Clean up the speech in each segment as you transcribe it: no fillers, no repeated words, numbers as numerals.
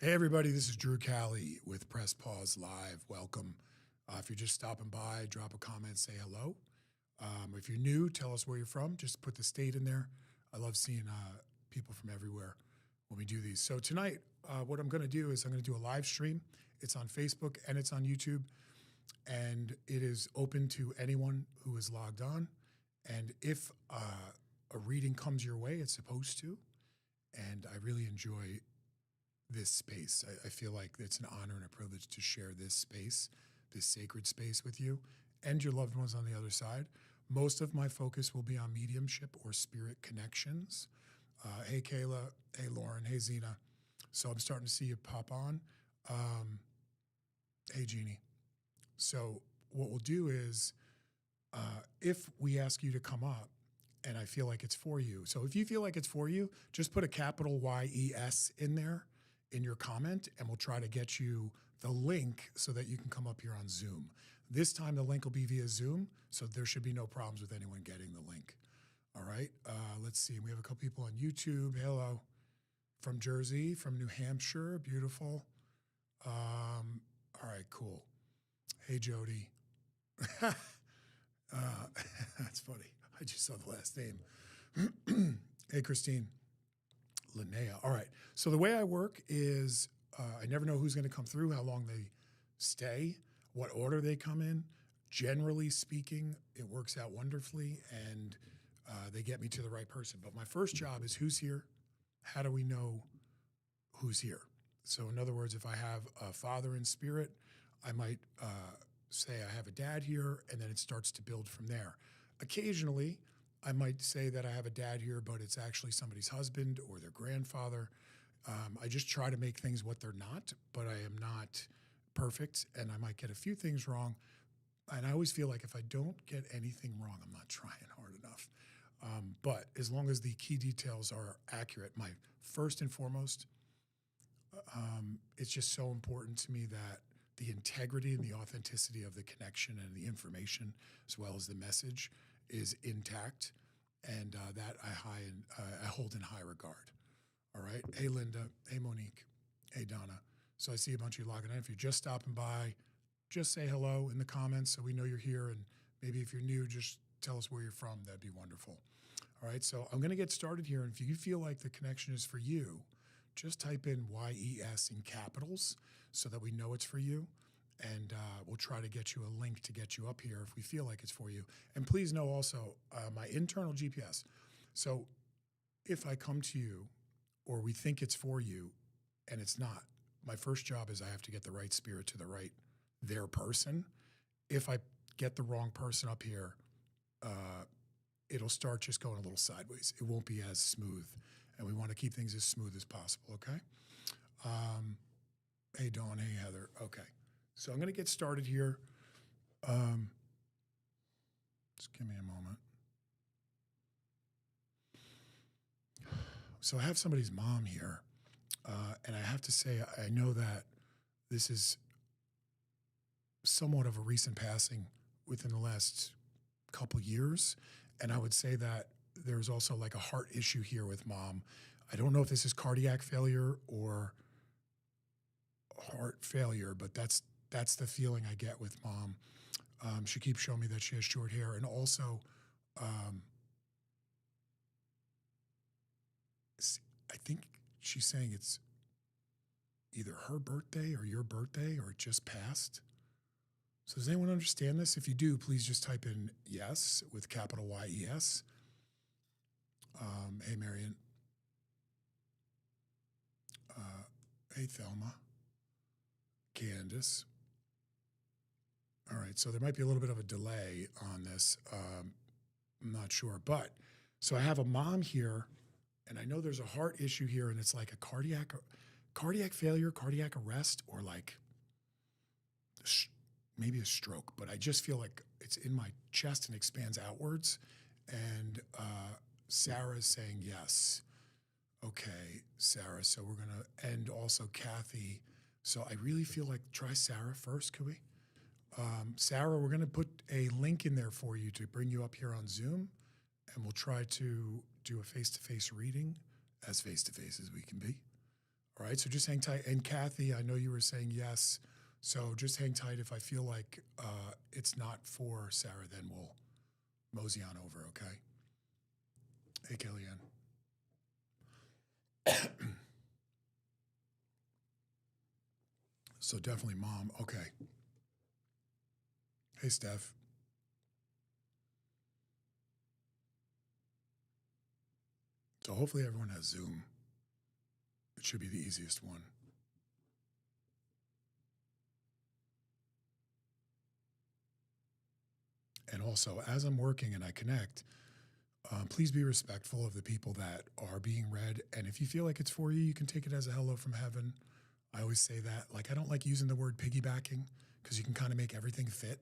Hey, everybody, this is Drew Cali with Press Pause Live. Welcome. If you're just stopping by, drop a comment, say hello. If you're new, tell us where you're from. Just put the state in there. I love seeing people from everywhere when we do these. So tonight, what I'm going to do is I'm going to do a live stream. It's on Facebook and it's on YouTube, and it is open to anyone who is logged on. And if a reading comes your way, it's supposed to. And I really enjoy this space. I feel like it's an honor and a privilege to share this space, this sacred space with you and your loved ones on the other side. Most of my focus will be on mediumship or spirit connections. Hey, Kayla. Hey, Lauren. Hey, Zena. So I'm starting to see you pop on. Hey, Jeannie. So what we'll do is if we ask you to come up, and I feel like it's for you. So if you feel like it's for you, just put a capital YES in there in your comment, and we'll try to get you the link so that you can come up here on Zoom. This time the link will be via Zoom, so there should be no problems with anyone getting the link. All right, let's see. We have a couple people on YouTube. Hello. From Jersey, from New Hampshire. Beautiful. All right, cool. Hey, Jody. That's funny. I just saw the last name. Hey, Christine. Linnea. All right. So the way I work is I never know who's going to come through, how long they stay, what order they come in. Generally speaking, it works out wonderfully, and they get me to the right person. But my first job is who's here? How do we know who's here? So in other words, if I have a father in spirit, I might say I have a dad here, and then it starts to build from there. Occasionally, I might say that I have a dad here, but it's actually somebody's husband or their grandfather. I just try to make things what they're not, but I am not perfect, and I might get a few things wrong. And I always feel like if I don't get anything wrong, I'm not trying hard enough. But as long as the key details are accurate, my first and foremost, it's just so important to me that the integrity and the authenticity of the connection and the information, as well as the message, is intact, and that I hold in high regard. All right. Hey, Linda. Hey, Monique. Hey, Donna. So I see a bunch of you logging in. If you're just stopping by, just say hello in the comments so we know you're here. And maybe if you're new, just tell us where you're from. That'd be wonderful. All right. So I'm going to get started here. And if you feel like the connection is for you, just type in YES in capitals so that we know it's for you. And we'll try to get you a link to get you up here if we feel like it's for you. And please know also my internal GPS. So if I come to you or we think it's for you and it's not, my first job is I have to get the right spirit to their person. If I get the wrong person up here, it'll start just going a little sideways. It won't be as smooth. And we want to keep things as smooth as possible, okay? Hey, Dawn. Hey, Heather. Okay. So I'm going to get started here. Just give me a moment. So I have somebody's mom here, and I have to say I know that this is somewhat of a recent passing within the last couple years, and I would say that there's also like a heart issue here with mom. I don't know if this is cardiac failure or heart failure, but that's the feeling I get with mom. She keeps showing me that she has short hair. And also, I think she's saying it's either her birthday or your birthday or it just passed. So does anyone understand this? If you do, please just type in yes with capital YES. Hey, Marion. Hey, Thelma. Candace. All right, so there might be a little bit of a delay on this. I'm not sure. But so I have a mom here, and I know there's a heart issue here, and it's like a cardiac failure, cardiac arrest, or like maybe a stroke. But I just feel like it's in my chest and expands outwards. And Sarah's saying yes. Okay, Sarah. So we're going to end also Kathy. So I really feel like try Sarah first, could we? Sarah, we're going to put a link in there for you to bring you up here on Zoom, and we'll try to do a face-to-face reading, as face-to-face as we can be. All right, so just hang tight. And Kathy, I know you were saying yes. So just hang tight. If I feel like it's not for Sarah, then we'll mosey on over, okay? Hey, Kellyanne. So definitely mom. Okay. Hey, Steph. So hopefully everyone has Zoom. It should be the easiest one. And also, as I'm working and I connect, please be respectful of the people that are being read. And if you feel like it's for you, you can take it as a hello from heaven. I always say that. Like, I don't like using the word piggybacking because you can kind of make everything fit.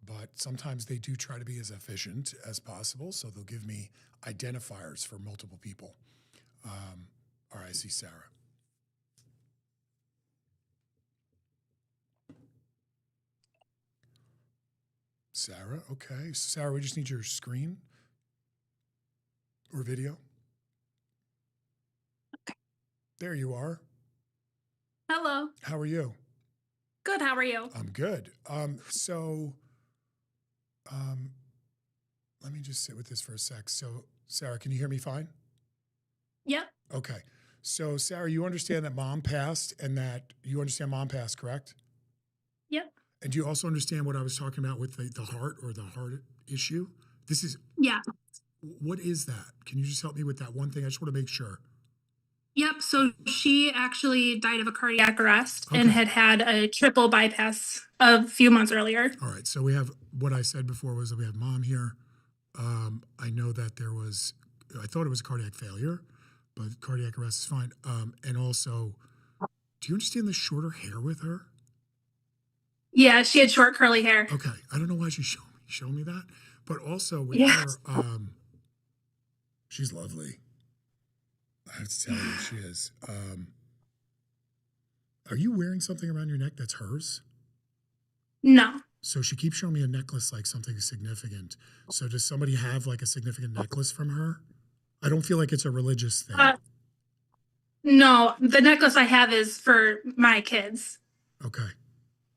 But sometimes they do try to be as efficient as possible. So they'll give me identifiers for multiple people. All right, I see Sarah. Sarah, okay. Sarah, we just need your screen or video. There you are. Hello. How are you? Good. How are you? I'm good. Let me just sit with this for a sec. So, Sarah, can you hear me fine? Yep. Okay. So, Sarah, you understand that mom passed and that you understand mom passed, correct? Yep. And do you also understand what I was talking about with the heart or the heart issue? This is, Yeah. what is that? Can you just help me with that one thing? I just want to make sure. Yep. So she actually died of a cardiac arrest and Okay. had a triple bypass a few months earlier. All right. So we have what I said before was that we have mom here. I know that I thought it was a cardiac failure, but cardiac arrest is fine. And also, do you understand the shorter hair with her? Yeah, she had short curly hair. Okay. I don't know why she showed me that. But also with Yeah. her, she's lovely. I have to tell you, she is. Are you wearing something around your neck that's hers? No. So she keeps showing me a necklace like something significant. So does somebody have like a significant necklace from her? I don't feel like it's a religious thing. No, the necklace I have is for my kids. Okay.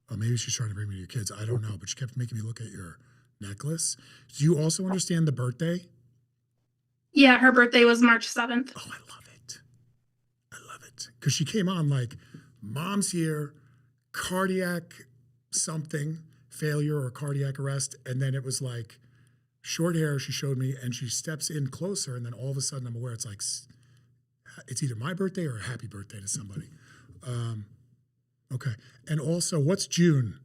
Oh, maybe she's trying to bring me to your kids. I don't know, but she kept making me look at your necklace. Do you also understand the birthday? Yeah, her birthday was March 7th. Oh, I love it. I love it. Because she came on like, mom's here, cardiac something, failure or cardiac arrest. And then it was like short hair, she showed me, and she steps in closer. And then all of a sudden I'm aware it's like, it's either my birthday or a happy birthday to somebody. Okay. And also, what's June?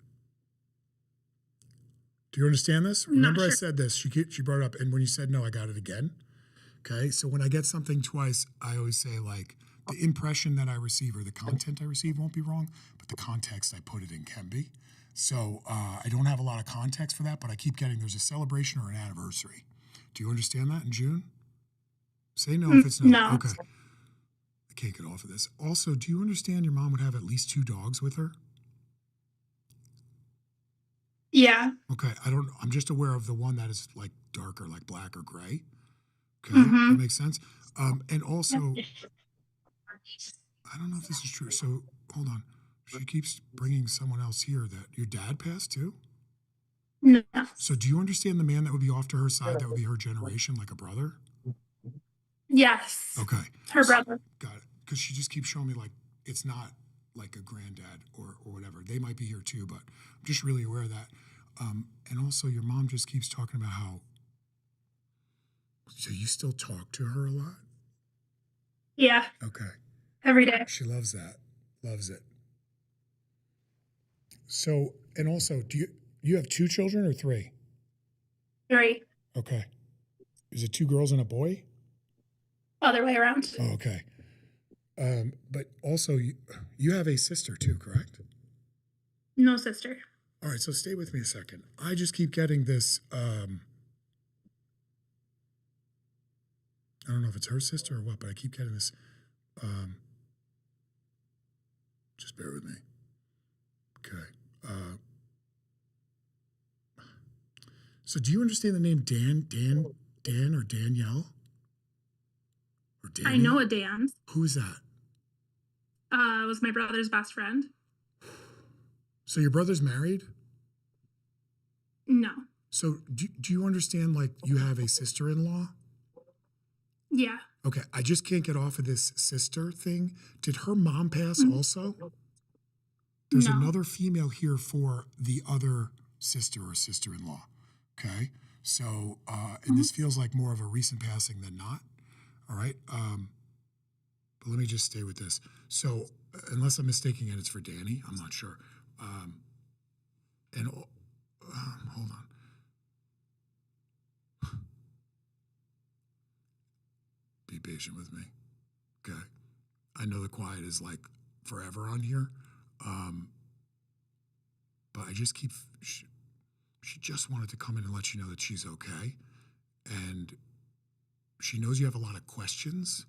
Do you understand this? Remember I said this. She brought it up. And when you said no, I got it again. Okay. So when I get something twice, I always say like the impression that I receive or the content I receive won't be wrong, but the context I put it in can be. So I don't have a lot of context for that, but I keep getting there's a celebration or an anniversary. Do you understand that in June? Say no if it's no. No. Okay. I can't get off of this. Also, do you understand your mom would have at least 2 dogs with her? Yeah. Okay. I'm just aware of the one that is like darker, like black or gray. Okay. That makes sense. And also, I don't know if this is true. So hold on. She keeps bringing someone else here that your dad passed too? No. So do you understand the man that would be off to her side? That would be her generation, like a brother? Yes. Okay. Her brother. Got it. Because she just keeps showing me like it's not like a granddad or whatever. They might be here too, but I'm just really aware of that. And also your mom just keeps talking about how, so you still talk to her a lot? Yeah. Okay. Every day. She loves that. Loves it. So, and also, do you have 2 children or 3? 3. Okay. Is it 2 girls and a boy? Other way around. Oh, okay. But also, you have a sister too, correct? No sister. All right, so stay with me a second. I just keep getting this. I don't know if it's her sister or what, but I keep getting this. Just bear with me. Okay. So, do you understand the name Dan or Danielle? Or Danny? I know a Dan. Who's that? Was my brother's best friend. So your brother's married? No. So do you understand, like, you have a sister-in-law? Yeah. Okay, I just can't get off of this sister thing. Did her mom pass Mhm. also? There's No. another female here for the other sister or sister-in-law. Okay, so and this feels like more of a recent passing than not. All right, but let me just stay with this. So unless I'm mistaking it, it's for Danny. I'm not sure. And hold on. Be patient with me. Okay, I know the quiet is like forever on here, but I just keep. She just wanted to come in and let you know that she's okay, and she knows you have a lot of questions.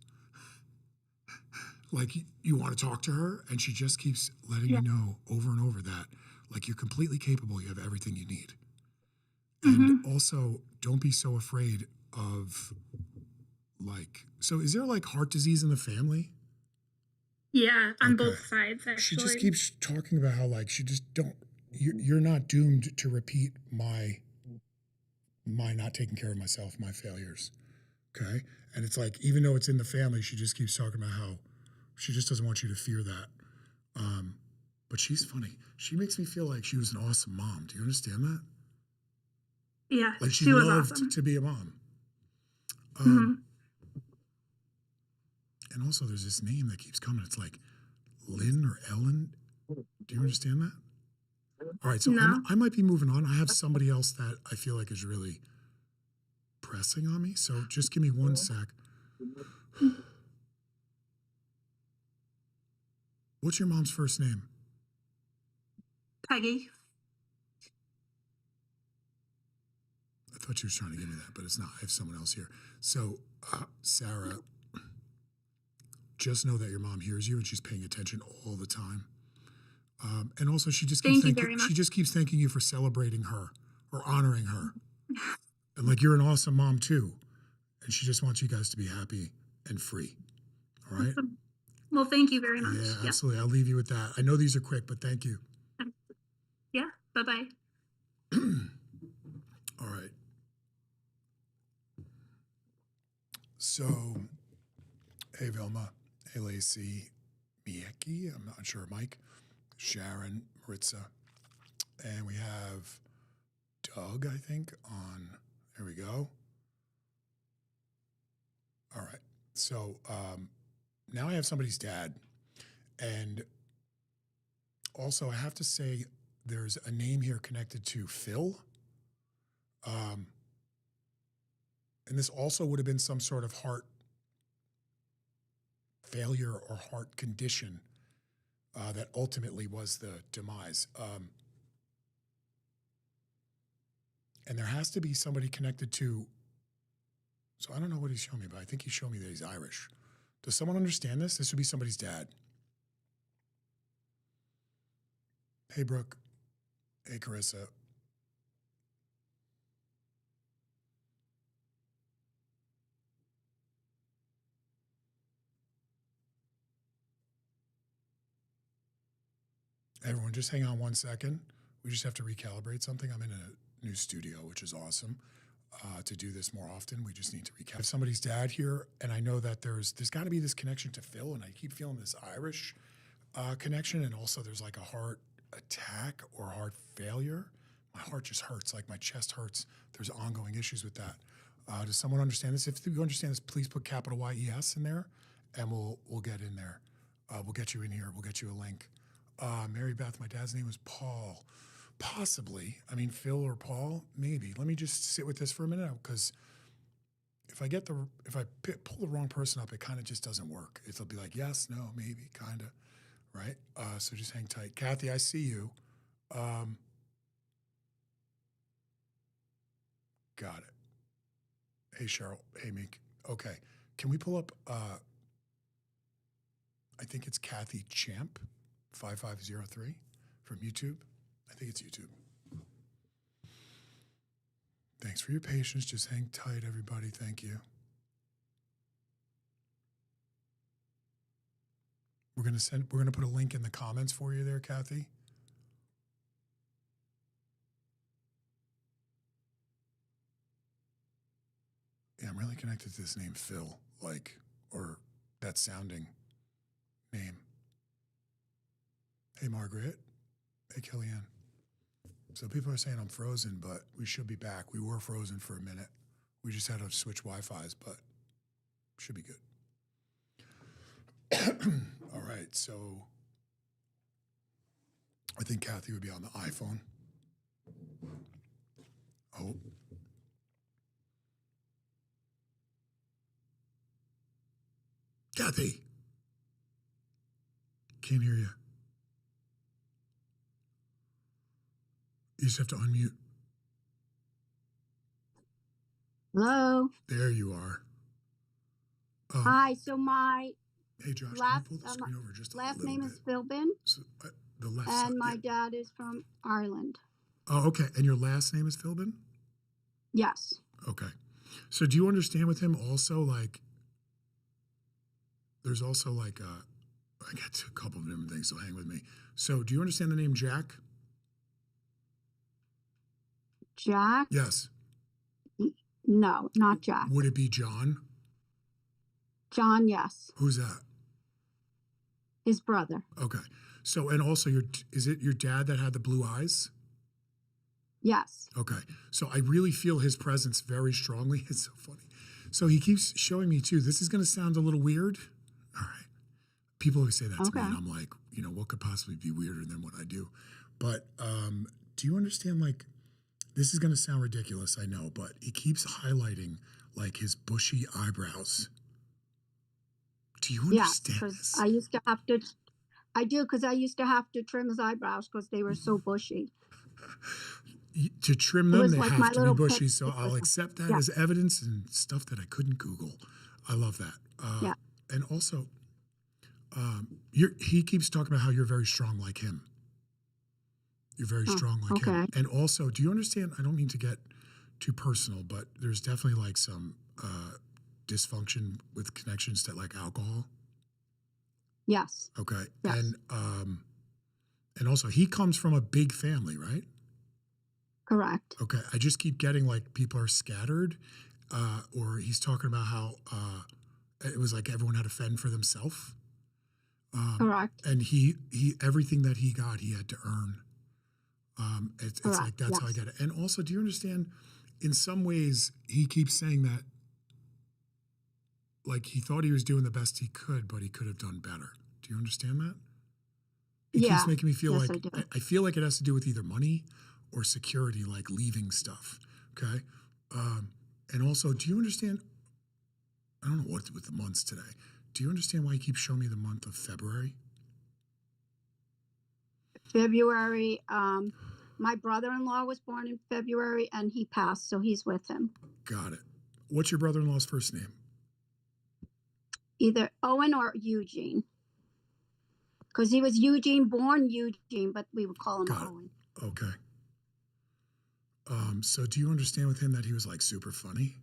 Like you want to talk to her, and she just keeps letting Yeah. you know over and over that, like, you're completely capable. You have everything you need, and Hmm. also don't be so afraid of, like. So is there like heart disease in the family? Yeah, on Okay. both sides, She just actually. keeps talking about how, like, she just don't. You're not doomed to repeat my not taking care of myself, my failures. Okay. And it's like, even though it's in the family, she just keeps talking about how she just doesn't want you to fear that. Um, but she's funny. She makes me feel like she was an awesome mom. Do you understand that? Yeah, Like, she she was loved awesome. to be a mom. Hmm. And also, there's this name that keeps coming. It's like Lynn or Ellen. Do you understand that? All right. So No. I might be moving on. I have somebody else that I feel like is really pressing on me. So just give me one sec. What's your mom's first name? Peggy. I thought she was trying to give me that, but it's not. I have someone else here. So, Sarah, just know that your mom hears you and she's paying attention all the time. And also, Thank you very she much. just keeps thanking you for celebrating her or honoring her, and like, you're an awesome mom too. And she just wants you guys to be happy and free. All right? Awesome. Well, thank you very Yeah, much. Yeah. absolutely. I'll leave you with that. I know these are quick, but thank you. Yeah. Bye-bye. All right. So, hey Vilma, hey Lacey, Miyeki, I'm not sure, Mike, Sharon, Maritza, and we have Doug, I think, on. There we go. All right. So now I have somebody's dad. And also, I have to say, there's a name here connected to Phil. Um, and this also would have been some sort of heart failure or heart condition that ultimately was the demise. And there has to be somebody connected to. So I don't know what he's showing me, but I think he's showing me that he's Irish. Does someone understand this? This would be somebody's dad. Hey, Brooke. Hey, Carissa. Everyone, just hang on one second. We just have to recalibrate something. I'm in a new studio, which is awesome. To do this more often, we just need to recap. Somebody's dad here, and I know that there's got to be this connection to Phil, and I keep feeling this Irish connection, and also there's like a heart attack or heart failure. My heart just hurts, like my chest hurts. There's ongoing issues with that. Does someone understand this? If you understand this, please put capital YES in there, and we'll get in there. We'll get you in here. We'll get you a link. Mary Beth, my dad's name was Paul. Possibly. I mean, Phil or Paul, maybe. Let me just sit with this for a minute, because if I pull the wrong person up, it kind of just doesn't work. It'll be like, yes, no, maybe, kind of, right? So just hang tight. Kathy, I see you. Got it. Hey, Cheryl. Hey, Meek. Okay. Can we pull up, I think it's Kathy Champ, 5503 from YouTube. I think it's YouTube. Thanks for your patience. Just hang tight, everybody. Thank you. We're We're gonna put a link in the comments for you there, Kathy. Yeah, I'm really connected to this name Phil, or that sounding name. Hey, Margaret. Hey, Kellyanne. So people are saying I'm frozen, but we should be back. We were frozen for a minute. We just had to switch Wi-Fi's, but should be good. All right, so I think Kathy would be on the iPhone. Oh. Kathy. Can't hear you. You just have to unmute. Hello. There you are. Hi. So my hey, Josh, last, can you pull the screen over just a last little name bit? is Philbin, So, the left and side. my dad is from Ireland. Oh, okay. And your last name is Philbin? Yes. Okay. So do you understand with him also, there's also I got a couple of different things, so hang with me. So do you understand the name Jack? Jack? Yes. No, not Jack. Would it be John? John, yes. Who's that? His brother. Okay. So, and also, is it your dad that had the blue eyes? Yes. Okay. So I really feel his presence very strongly. It's so funny. So he keeps showing me too. This is going to sound a little weird. All right. People always say that to me, and I'm like, what could possibly be weirder than what I do? But do you understand, this is going to sound ridiculous, I know, but he keeps highlighting, his bushy eyebrows. Do you understand this? I used to have to, I do, because I used to have to trim his eyebrows because they were so bushy. To trim them, they like have to be bushy, pet so I'll accept that as evidence and stuff that I couldn't Google. I love that. And also, he keeps talking about how you're very strong like him. You're very strong like him. And also, do you understand? I don't mean to get too personal, but there's definitely some dysfunction with connections to alcohol. Yes. Okay. Yes. And also, he comes from a big family, right? Correct. Okay. I just keep getting people are scattered, or he's talking about how it was everyone had to fend for themselves. Correct. And he everything that he got, he had to earn. It's that's how I get it. And also, do you understand? In some ways, he keeps saying that he thought he was doing the best he could, but he could have done better. Do you understand that? He keeps making me feel I feel like it has to do with either money or security, leaving stuff. Okay. And also, do you understand? I don't know what with the months today. Do you understand why he keeps showing me the month of February? February. My brother-in-law was born in February, and he passed, so he's with him. Got it. What's your brother-in-law's first name? Either Owen or Eugene. Because he was born Eugene, but we would call him Owen. Okay. So do you understand with him that he was super funny?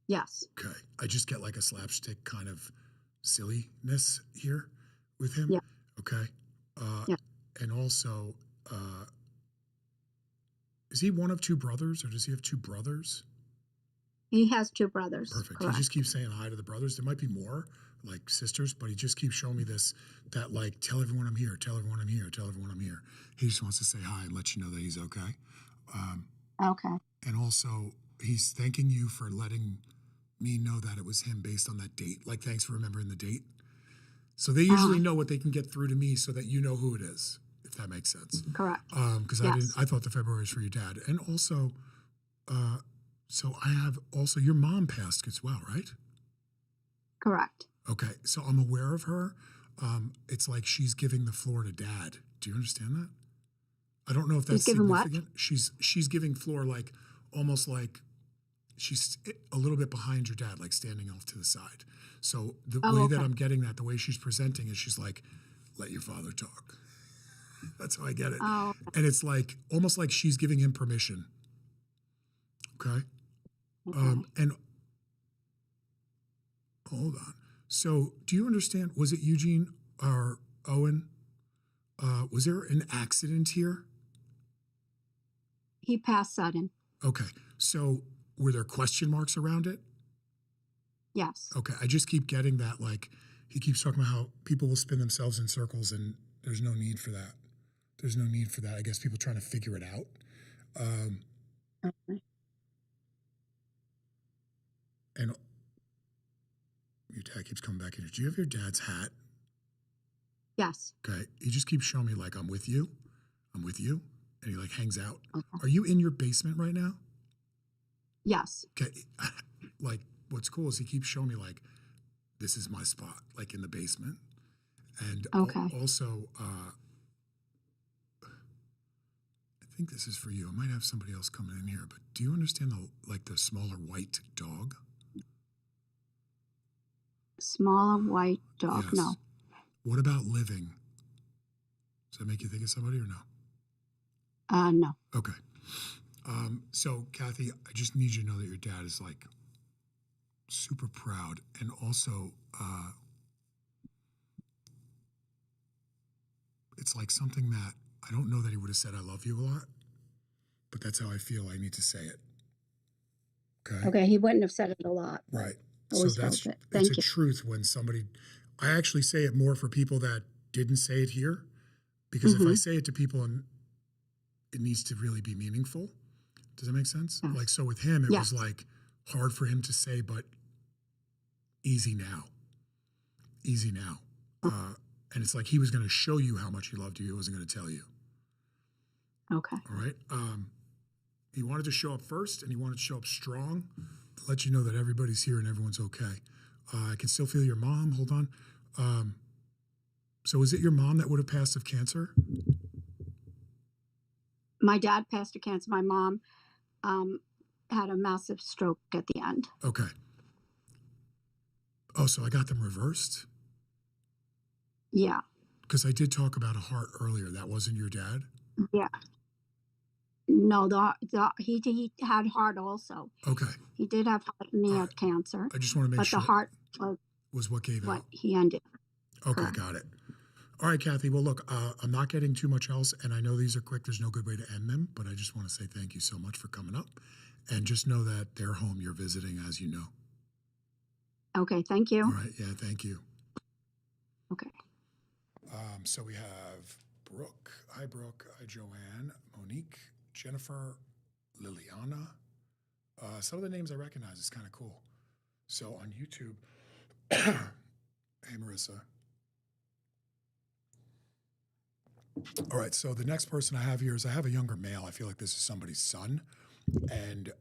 Yes. Okay. I just get a slapstick kind of silliness here with him. Yeah. Okay. And also, is he one of two brothers, or does he have two brothers? He has two brothers. Perfect. Correct. He just keeps saying hi to the brothers. There might be more, sisters, but he just keeps showing me this, that tell everyone I'm here, tell everyone I'm here, tell everyone I'm here. He just wants to say hi and let you know that he's okay. Okay. And also, he's thanking you for letting me know that it was him based on that date. Thanks for remembering the date. So they usually know what they can get through to me so that you know who it is, if that makes sense. Correct. Because I thought the February was for your dad. And also, so I have also, your mom passed as well, right? Correct. Okay. So I'm aware of her. It's she's giving the floor to dad. Do you understand that? I don't know if that's significant. What? She's giving floor almost she's a little bit behind your dad, standing off to the side. So the way that I'm getting that, the way she's presenting is she's let your father talk. That's how I get it. Oh. And it's almost like she's giving him permission. Okay. And hold on. So do you understand, was it Eugene? or Owen, was there an accident here? He passed sudden. Okay. So were there question marks around it? Yes. Okay. I just keep getting that, like, he keeps talking about how people will spin themselves in circles and there's no need for that. There's no need for that. I guess people trying to figure it out. Okay. And your dad keeps coming back in here. Do you have your dad's hat? Yes. Okay. He just keeps showing me, like, I'm with you. I'm with you. And he, like, hangs out. Okay. Are you in your basement right now? Yes. Okay. Like, what's cool is he keeps showing me, like, this is my spot, like, in the basement. And Okay. also, I think this is for you. I might have somebody else coming in here, but do you understand the smaller white dog? Smaller white dog. Yes. No. What about living? Does that make you think of somebody or no? No. Okay. So Kathy, I just need you to know that your dad is, like, super proud, and also it's like something that I don't know that he would have said I love you a lot, but that's how I feel. I need to say it. Okay. Okay. He wouldn't have said it a lot. Right. Always So that's felt it. it's Thank a you. truth when somebody. I actually say it more for people that didn't say it here, because if I say it to people and it needs to really be meaningful. Does that make sense? Yes. Like, so with him, it was Yes. like hard for him to say, but easy now. Easy now. And it's like he was going to show you how much he loved you. He wasn't going to tell you. Okay. All right. He wanted to show up first, and he wanted to show up strong, to let you know that everybody's here and everyone's okay. I can still feel your mom. Hold on. So is it your mom that would have passed of cancer? My dad passed of cancer. My mom had a massive stroke at the end. Okay. Oh, so I got them reversed? Yeah. Because I did talk about a heart earlier. That wasn't your dad? Yeah. No, he had heart also. Okay. He did have heart and he All had right. cancer, I just want to make but sure the heart was what gave what out. he ended. Okay, Correct. got it. All right, Kathy. Well, look, I'm not getting too much else, and I know these are quick. There's no good way to end them, but I just want to say thank you so much for coming up. And just know that their home you're visiting, as you know. Okay, thank you. All right. Yeah, thank you. Okay. So we have Brooke. Hi, Brooke. Hi, Joanne. Monique. Jennifer. Liliana. Some of the names I recognize. It's kind of cool. So on YouTube, hey, Marissa. All right, so the next person I have here is I have a younger male. I feel like this is somebody's son, and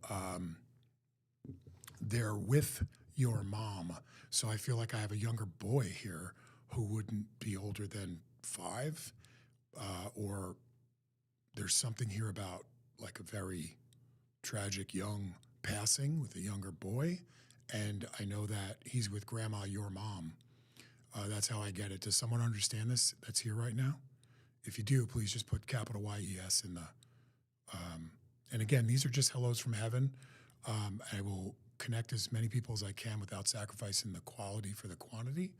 they're with your mom. So I feel like I have a younger boy here who wouldn't be older than 5, or there's something here about like a very tragic young passing with a younger boy, and I know that he's with grandma, your mom. That's how I get it. Does someone understand this that's here right now? If you do, please just put capital YES in the. And again, these are just hellos from heaven. I will connect as many people as I can without sacrificing the quality for the quantity.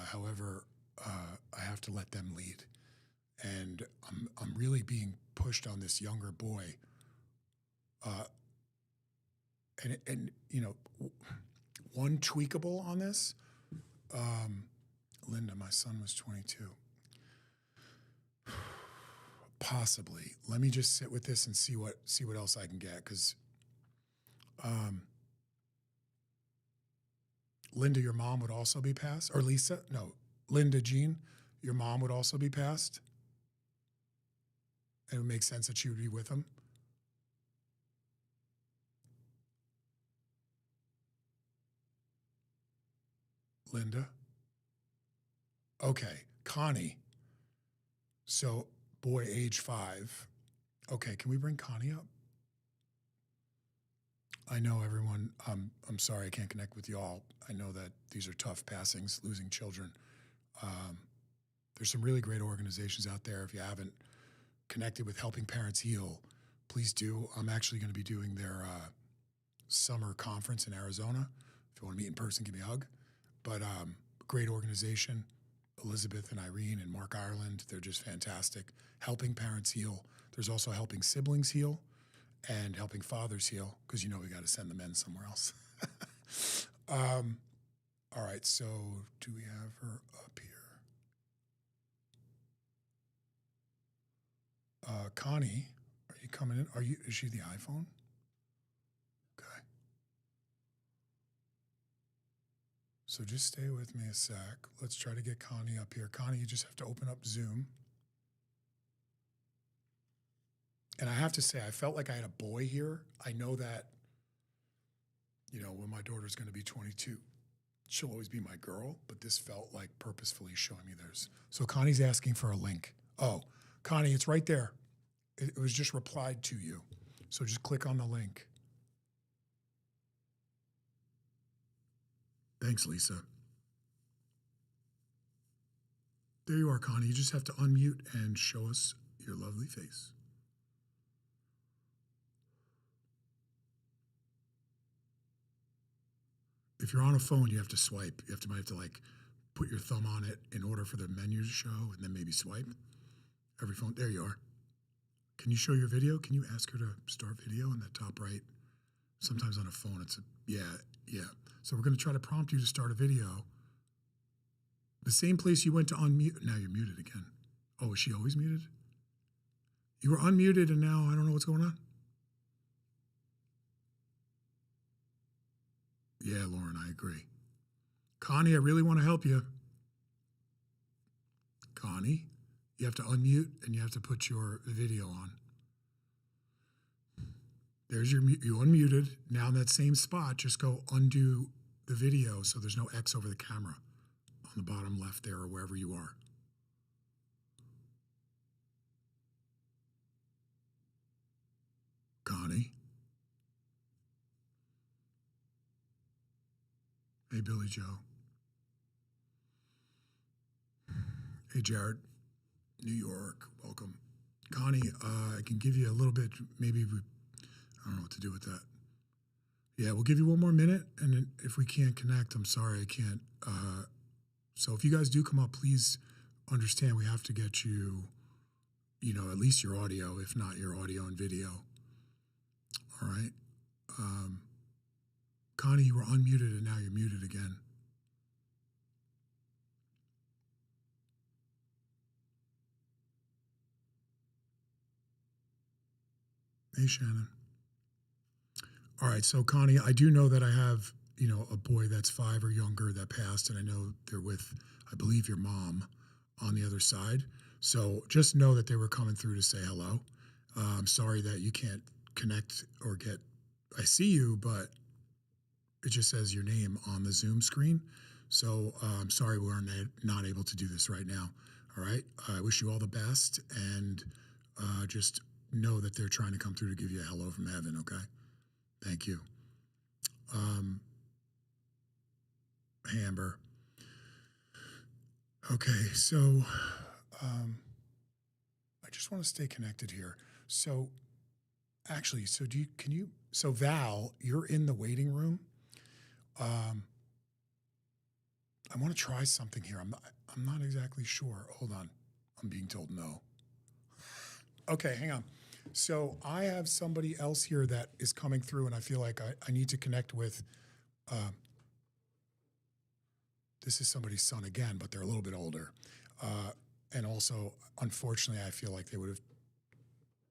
However, I have to let them lead, and I'm really being pushed on this younger boy. And you know, one tweakable on this. Linda, my son was 22. Possibly. Let me just sit with this and see what else I can get. Because, Linda, your mom would also be passed, or Lisa? No, Linda, Jean, your mom would also be passed. And it would make sense that she would be with him. Linda. Okay, Connie. So, boy, age 5. Okay, can we bring Connie up? I know everyone, I'm sorry I can't connect with you all. I know that these are tough passings, losing children. There's some really great organizations out there. If you haven't connected with Helping Parents Heal, please do. I'm actually going to be doing their summer conference in Arizona. If you want to meet in person, give me a hug. But great organization. Elizabeth and Irene and Mark Ireland. They're just fantastic. Helping parents heal. There's also helping siblings heal and helping fathers heal, because we got to send the men somewhere else. All right, so do we have her up here? Connie, are you coming in? Is she the iPhone? Okay. So just stay with me a sec. Let's try to get Connie up here. Connie, you just have to open up Zoom. And I have to say, I felt like I had a boy here. I know that, when my daughter's going to be 22, she'll always be my girl, but this felt like purposefully showing me theirs. So Connie's asking for a link. Oh, Connie, it's right there. It was just replied to you. So just click on the link. Thanks, Lisa. There you are, Connie. You just have to unmute and show us your lovely face. If you're on a phone, you have to swipe. You might have to put your thumb on it in order for the menu to show, and then maybe swipe. Every phone. There you are. Can you show your video? Can you ask her to start video in the top right? Sometimes on a phone, yeah. So we're going to try to prompt you to start a video. The same place you went to unmute. Now you're muted again. Oh, is she always muted? You were unmuted, and now I don't know what's going on. Yeah, Lauren, I agree. Connie, I really want to help you. Connie, you have to unmute and you have to put your video on. There's you unmuted. Now in that same spot, just go undo the video so there's no X over the camera on the bottom left there or wherever you are. Connie. Hey, Billy Joe. Hey, Jared. New York. Welcome. Connie, I can give you a little bit, maybe I don't know what to do with that. Yeah, we'll give you one more minute, and then if we can't connect, I'm sorry, I can't. So if you guys do come up, please understand we have to get you, at least your audio, if not your audio and video. All right. Connie, you were unmuted and now you're muted again. Hey, Shannon. All right, so Connie, I do know that I have, a boy that's 5 or younger that passed, and I know they're with, I believe, your mom on the other side. So just know that they were coming through to say hello. I'm sorry that you can't connect or I see you, but it just says your name on the Zoom screen. So I'm sorry we're not able to do this right now. All right. I wish you all the best, and just know that they're trying to come through to give you a hello from heaven. Okay. Thank you. Hey, Amber. Okay. So I just want to stay connected here. So actually, so Val, you're in the waiting room. I want to try something here. I'm not exactly sure. Hold on. I'm being told no. Okay, hang on. So I have somebody else here that is coming through, and I feel like I need to connect with. This is somebody's son again, but they're a little bit older. And also, unfortunately, I feel like they would have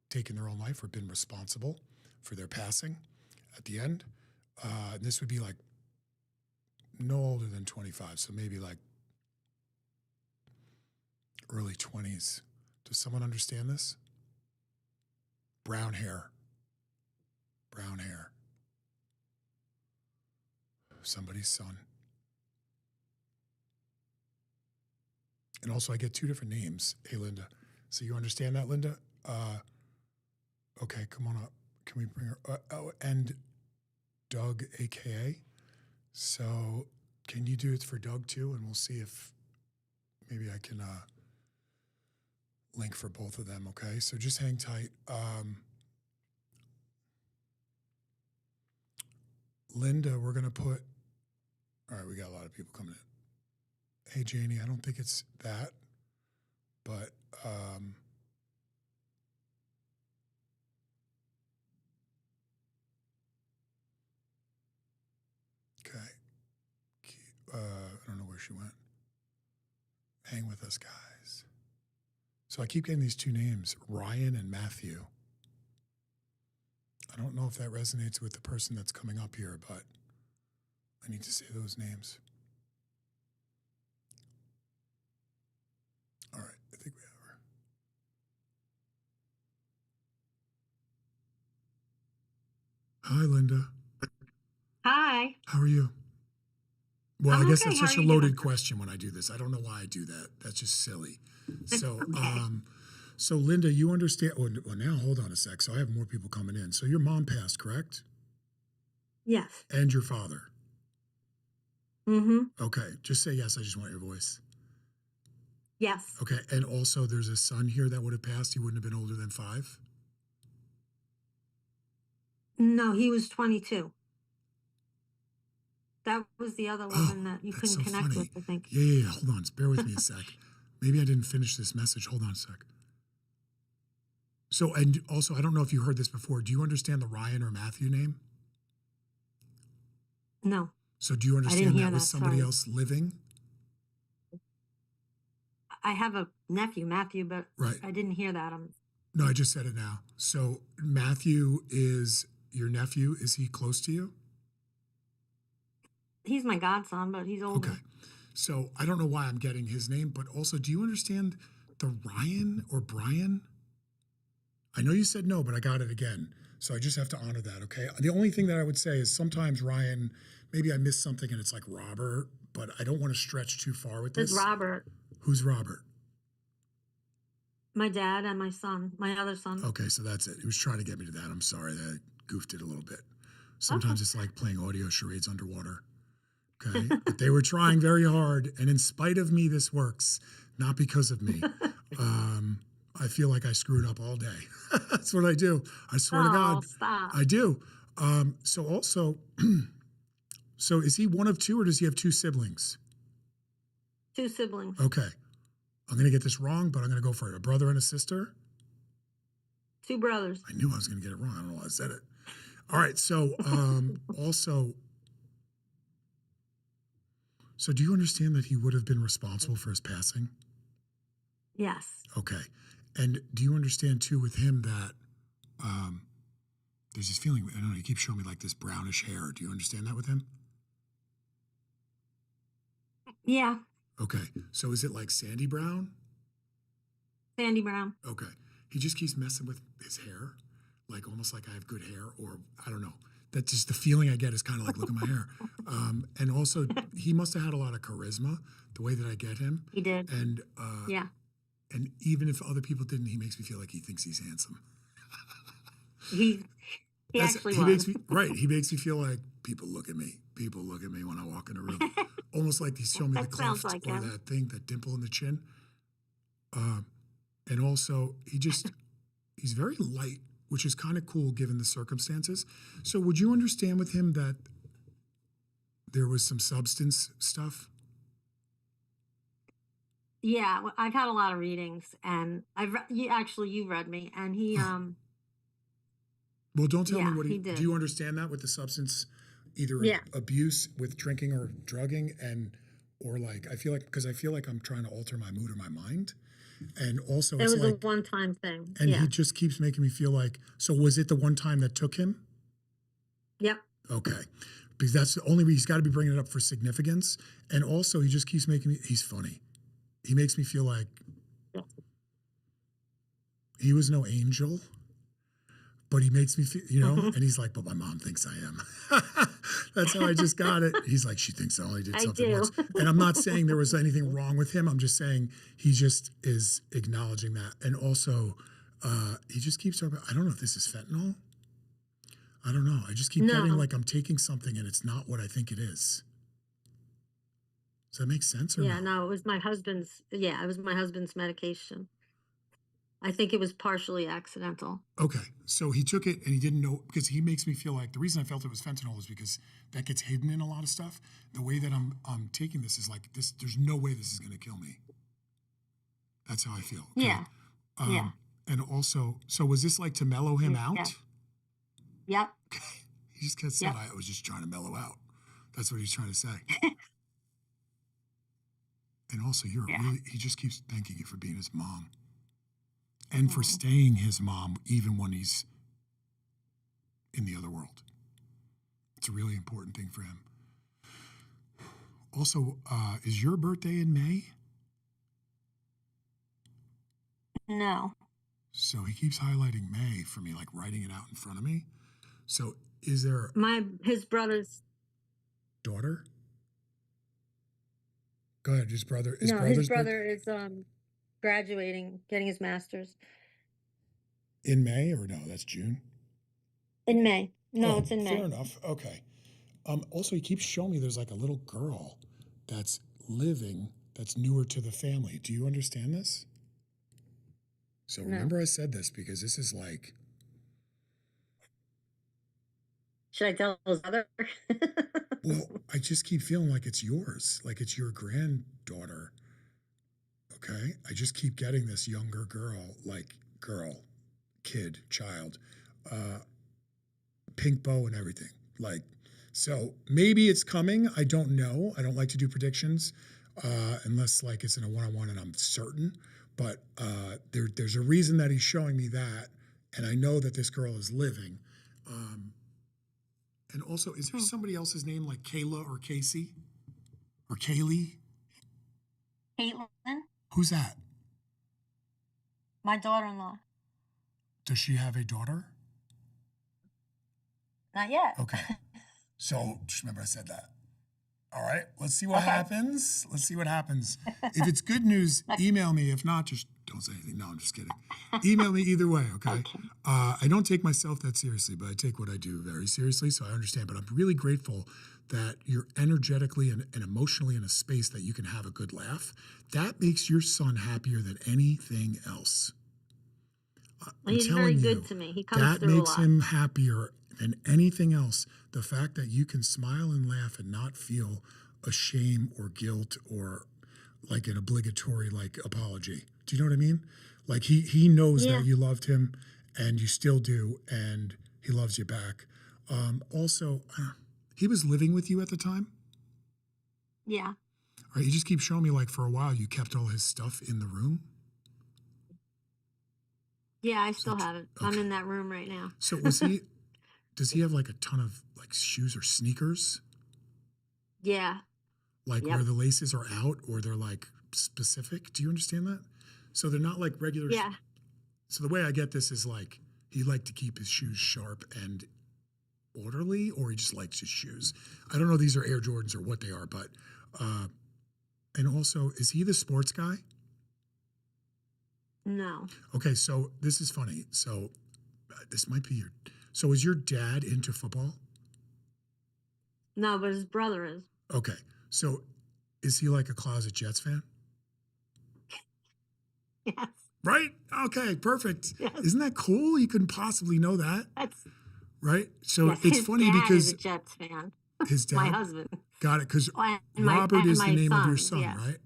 taken their own life or been responsible for their passing at the end. This would be like no older than 25, so maybe like early 20s. Does someone understand this? Brown hair. Brown hair. Somebody's son. And also I get 2 different names. Hey, Linda. So you understand that, Linda? Okay, come on up. Can we bring her? And Doug, AKA. So can you do it for Doug too? And we'll see if maybe I can link for both of them, okay? So just hang tight. Linda, we're going to put, all right, we got a lot of people coming Hey, Janie, I don't think it's that, but okay. I don't know where she went. Hang with us, guys. So I keep getting these two names, Ryan and Matthew. I don't know if that resonates with the person that's coming up here, but I need to say those names. All right, I think we have her. Hi, Linda. Hi. How are you? Well, I'm I guess okay. that's How such are a you loaded doing? question when I do this. I don't know why I do that. That's just silly. So, Okay. so Linda, you understand? Well, now hold on a sec. So I have more people coming in. So your mom passed, correct? Yes. And your father. Mm-hmm. Okay, just say yes. I just want your voice. Yes. Okay, and also there's a son here that would have passed. He wouldn't have been older than 5. No, he was 22. That was the other Oh, woman that you that's couldn't so connect funny. with, I think. Yeah. Hold on. Bear with me a sec. Maybe I didn't finish this message. Hold on a sec. So, and also, I don't know if you heard this before. Do you understand the Ryan or Matthew name? No, So, do you I didn't understand hear that was that. somebody Sorry. else living? I have a nephew, Matthew, but Right. I didn't hear that. No, I just said it now. So, Matthew is your nephew. Is he close to you? He's my godson, but he's older. Okay. So, I don't know why I'm getting his name, but also, do you understand the Ryan or Brian? I know you said no, but I got it again. So I just have to honor that, okay? The only thing that I would say is sometimes Ryan, maybe I missed something and it's like Robert, but I don't want to stretch too far with It's this. Robert, Who's Robert? my dad, and my son, my other son. Okay, so that's it. He was trying to get me to that. I'm sorry that I goofed it a little bit. Sometimes it's like playing audio charades underwater. Okay. But they were trying very hard. And in spite of me, this works. Not because of me. I feel like I screwed up all day. That's what I do. I swear to God. Oh, stop. I do. So also, so is he one of 2 or does he have 2 siblings? 2 siblings. Okay. I'm going to get this wrong, but I'm going to go for it. A brother and a sister? 2 brothers. I knew I was going to get it wrong. I don't know why I said it. All right. So also, so do you understand that he would have been responsible for his passing? Yes. Okay. And do you understand too with him that there's this feeling, I don't know, he keeps showing me like this brownish hair. Do you understand that with him? Yeah. Okay. So is it like sandy brown? Sandy Brown. Okay. He just keeps messing with his hair, like almost like I have good hair, or I don't know. That's just the feeling I get is kind of like, look at my hair. And also, he must have had a lot of charisma, the way that I get him. He did. And Yeah. and even if other people didn't, he makes me feel like he thinks he's handsome. He actually was. Makes me right. He makes me feel like people look at me. People look at me when I walk in a room, almost like he's showing me the That sounds cleft like or him. that thing, that dimple in the chin. And also, he's very light, which is kind of cool given the circumstances. So, would you understand with him that there was some substance stuff? Yeah, I've had a lot of readings, and you've read me, and he Well, don't tell me yeah, what he did. Do you understand that with the substance, either Yeah. abuse with drinking or drugging, or like I feel like I'm trying to alter my mood or my mind, and also It it's was like a one-time thing. and Yeah. he just keeps making me feel like. So was it the one time that took him? Yep. Okay. Because that's the only way he's got to be bringing it up for significance. And also, he just keeps making me, he's funny. He makes me feel like Yeah. he was no angel, but he makes me feel, and he's like, but my mom thinks I am. That's how I just got it. He's like, she thinks I only did I something do. once. And I'm not saying there was anything wrong with him. I'm just saying he just is acknowledging that. And also, he just keeps talking about, I don't know if this is fentanyl. I don't know. I just keep getting No. like I'm taking something and it's not what I think it is. Does that make sense or Yeah, no? no, it was my husband's medication. I think it was partially accidental. Okay, so he took it and he didn't know, because he makes me feel like the reason I felt it was fentanyl is because that gets hidden in a lot of stuff. The way that I'm taking this is like this. There's no way this is going to kill me. That's how I feel. Okay? Yeah. Yeah. And also, so was this like to mellow him out? Yeah. Yep. Okay. He just kept saying, Yep. I was just trying to mellow out. That's what he's trying to say. And also, he just keeps thanking you for being his mom. And for staying his mom even when he's in the other world. It's a really important thing for him. Also, is your birthday in May? No. So he keeps highlighting May for me, like writing it out in front of me. So is there His brother's daughter? Go ahead, his brother. his brother is graduating, getting his master's in May, or no? That's June. in May. No, Oh, it's in May. Fair enough. Okay. Also, he keeps showing me there's like a little girl that's living that's newer to the family. Do you understand this? So remember I said this because this is like. Should I tell his other? Well, I just keep feeling like it's yours, like it's your granddaughter. Okay? I just keep getting this younger girl, kid, child, pink bow and everything. Like, so maybe it's coming. I don't know. I don't like to do predictions unless like it's in a one-on-one and I'm certain. But there's a reason that he's showing me that, and I know that this girl is living. And also, is there somebody else's name like Kayla or Casey or Kaylee? Caitlin, Who's that? my daughter-in-law. Does she have a daughter? Not yet. Okay. So just remember I said that. All right. Let's see what happens. Let's see what happens. If it's good news, email me. If not, just don't say anything. No, I'm just kidding. Email me either way, okay? I don't take myself that seriously, but I take what I do very seriously, so I understand. But I'm really grateful that you're energetically and emotionally in a space that you can have a good laugh. That makes your son happier than anything else. He's very good to me. He comes that through makes a lot. him happier than anything else. The fact that you can smile and laugh and not feel a shame or guilt or like an obligatory like apology. Do you know what I mean? Like he knows that you loved him and you still do, and he loves you back. Also, he was living with you at the time? Yeah. All right, you just keep showing me like for a while you kept all his stuff in the room. Yeah, I still have it. I'm in that room right now. So does he have like a ton of like shoes or sneakers? Yeah. Like where the laces are out or they're like specific? Do you understand that? So they're not like regular. Yeah. So the way I get this is like he liked to keep his shoes sharp and orderly, or he just likes his shoes. I don't know if these are Air Jordans or what they are, but and also, is he the sports guy? No. Okay, so this is funny. So this might be so is your dad into football? No, but his brother is. Okay, so is he like a closet Jets fan? Yes. Right? Okay, perfect. Yes. Isn't that cool? You couldn't possibly know that. That's right. So yes, it's his funny dad because is a Jets fan. his dad, My husband. got it, because And Robert is the my name of your son, son, yes. right?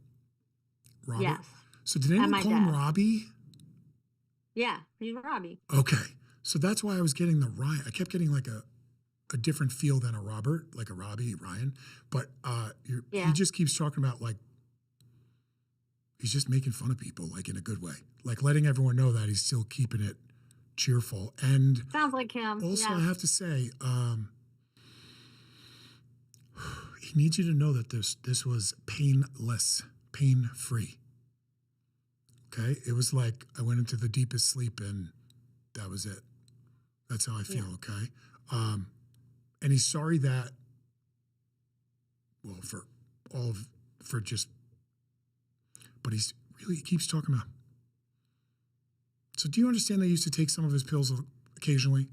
Robert. Yes. So did anyone my call him dad. Robbie? Yeah, he's Robbie. Okay. So that's why I was getting the Ryan. I kept getting like a different feel than a Robert, like a Robbie, Ryan. But he just keeps talking about like, he's just making fun of people, like in a good way. Like letting everyone know that he's still keeping it cheerful. And Sounds like him. also, yeah. I have to say, he needs you to know that this was painless, pain-free. Okay? It was like I went into the deepest sleep and that was it. That's how I feel, okay? And he's sorry that, well, but he keeps talking about. So do you understand they used to take some of his pills occasionally?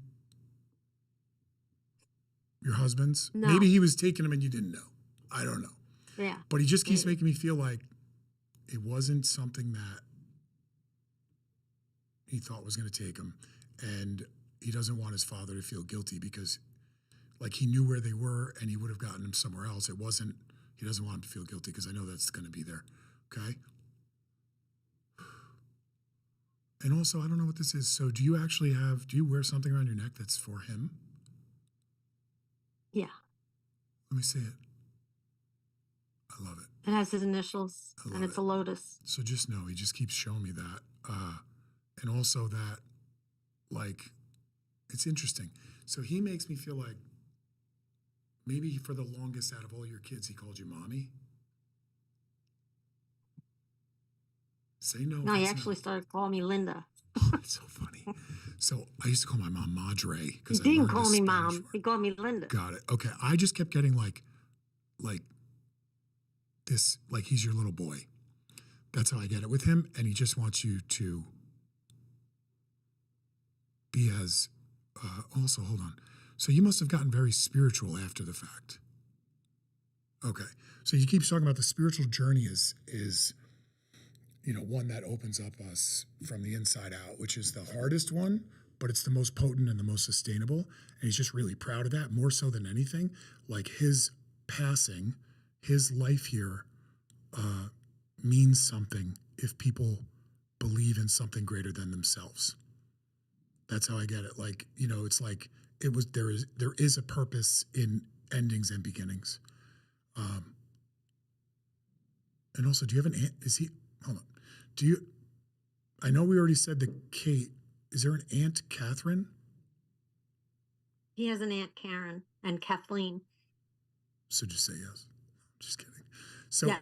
Your husband's? No. Maybe he was taking them and you didn't know. I don't know. Yeah. But he just keeps making me feel like it wasn't something that he thought was going to take him, and he doesn't want his father to feel guilty because, like, he knew where they were and he would have gotten him somewhere else. It wasn't. He doesn't want him to feel guilty because I know that's going to be there. Okay. And also, I don't know what this is. So, do you wear something around your neck that's for him? Yeah. Let me see it. I love it. It has his initials, I love and it's it. a lotus. So just know he just keeps showing me that. And also that, like, it's interesting. So he makes me feel like maybe for the longest out of all your kids, he called you mommy. Say no. No, he actually started calling me Linda. It's so funny. So I used to call my mom Madre He because I didn't learned call this me Spanish mom. word. He called me Linda. Got it. Okay. I just kept getting like this, like he's your little boy. That's how I get it with him. And he just wants you to be as, also, hold on. So you must have gotten very spiritual after the fact. Okay. So he keeps talking about the spiritual journey is, one that opens up us from the inside out, which is the hardest one, but it's the most potent and the most sustainable. And he's just really proud of that, more so than anything. Like his passing, his life here means something if people believe in something greater than themselves. That's how I get it. Like, it's like there is a purpose in endings and beginnings. And also, do you have an aunt? Hold on. I know we already said that Kate, is there an Aunt Catherine? He has an Aunt Karen and Kathleen. So just say yes. Just kidding. So Yeah,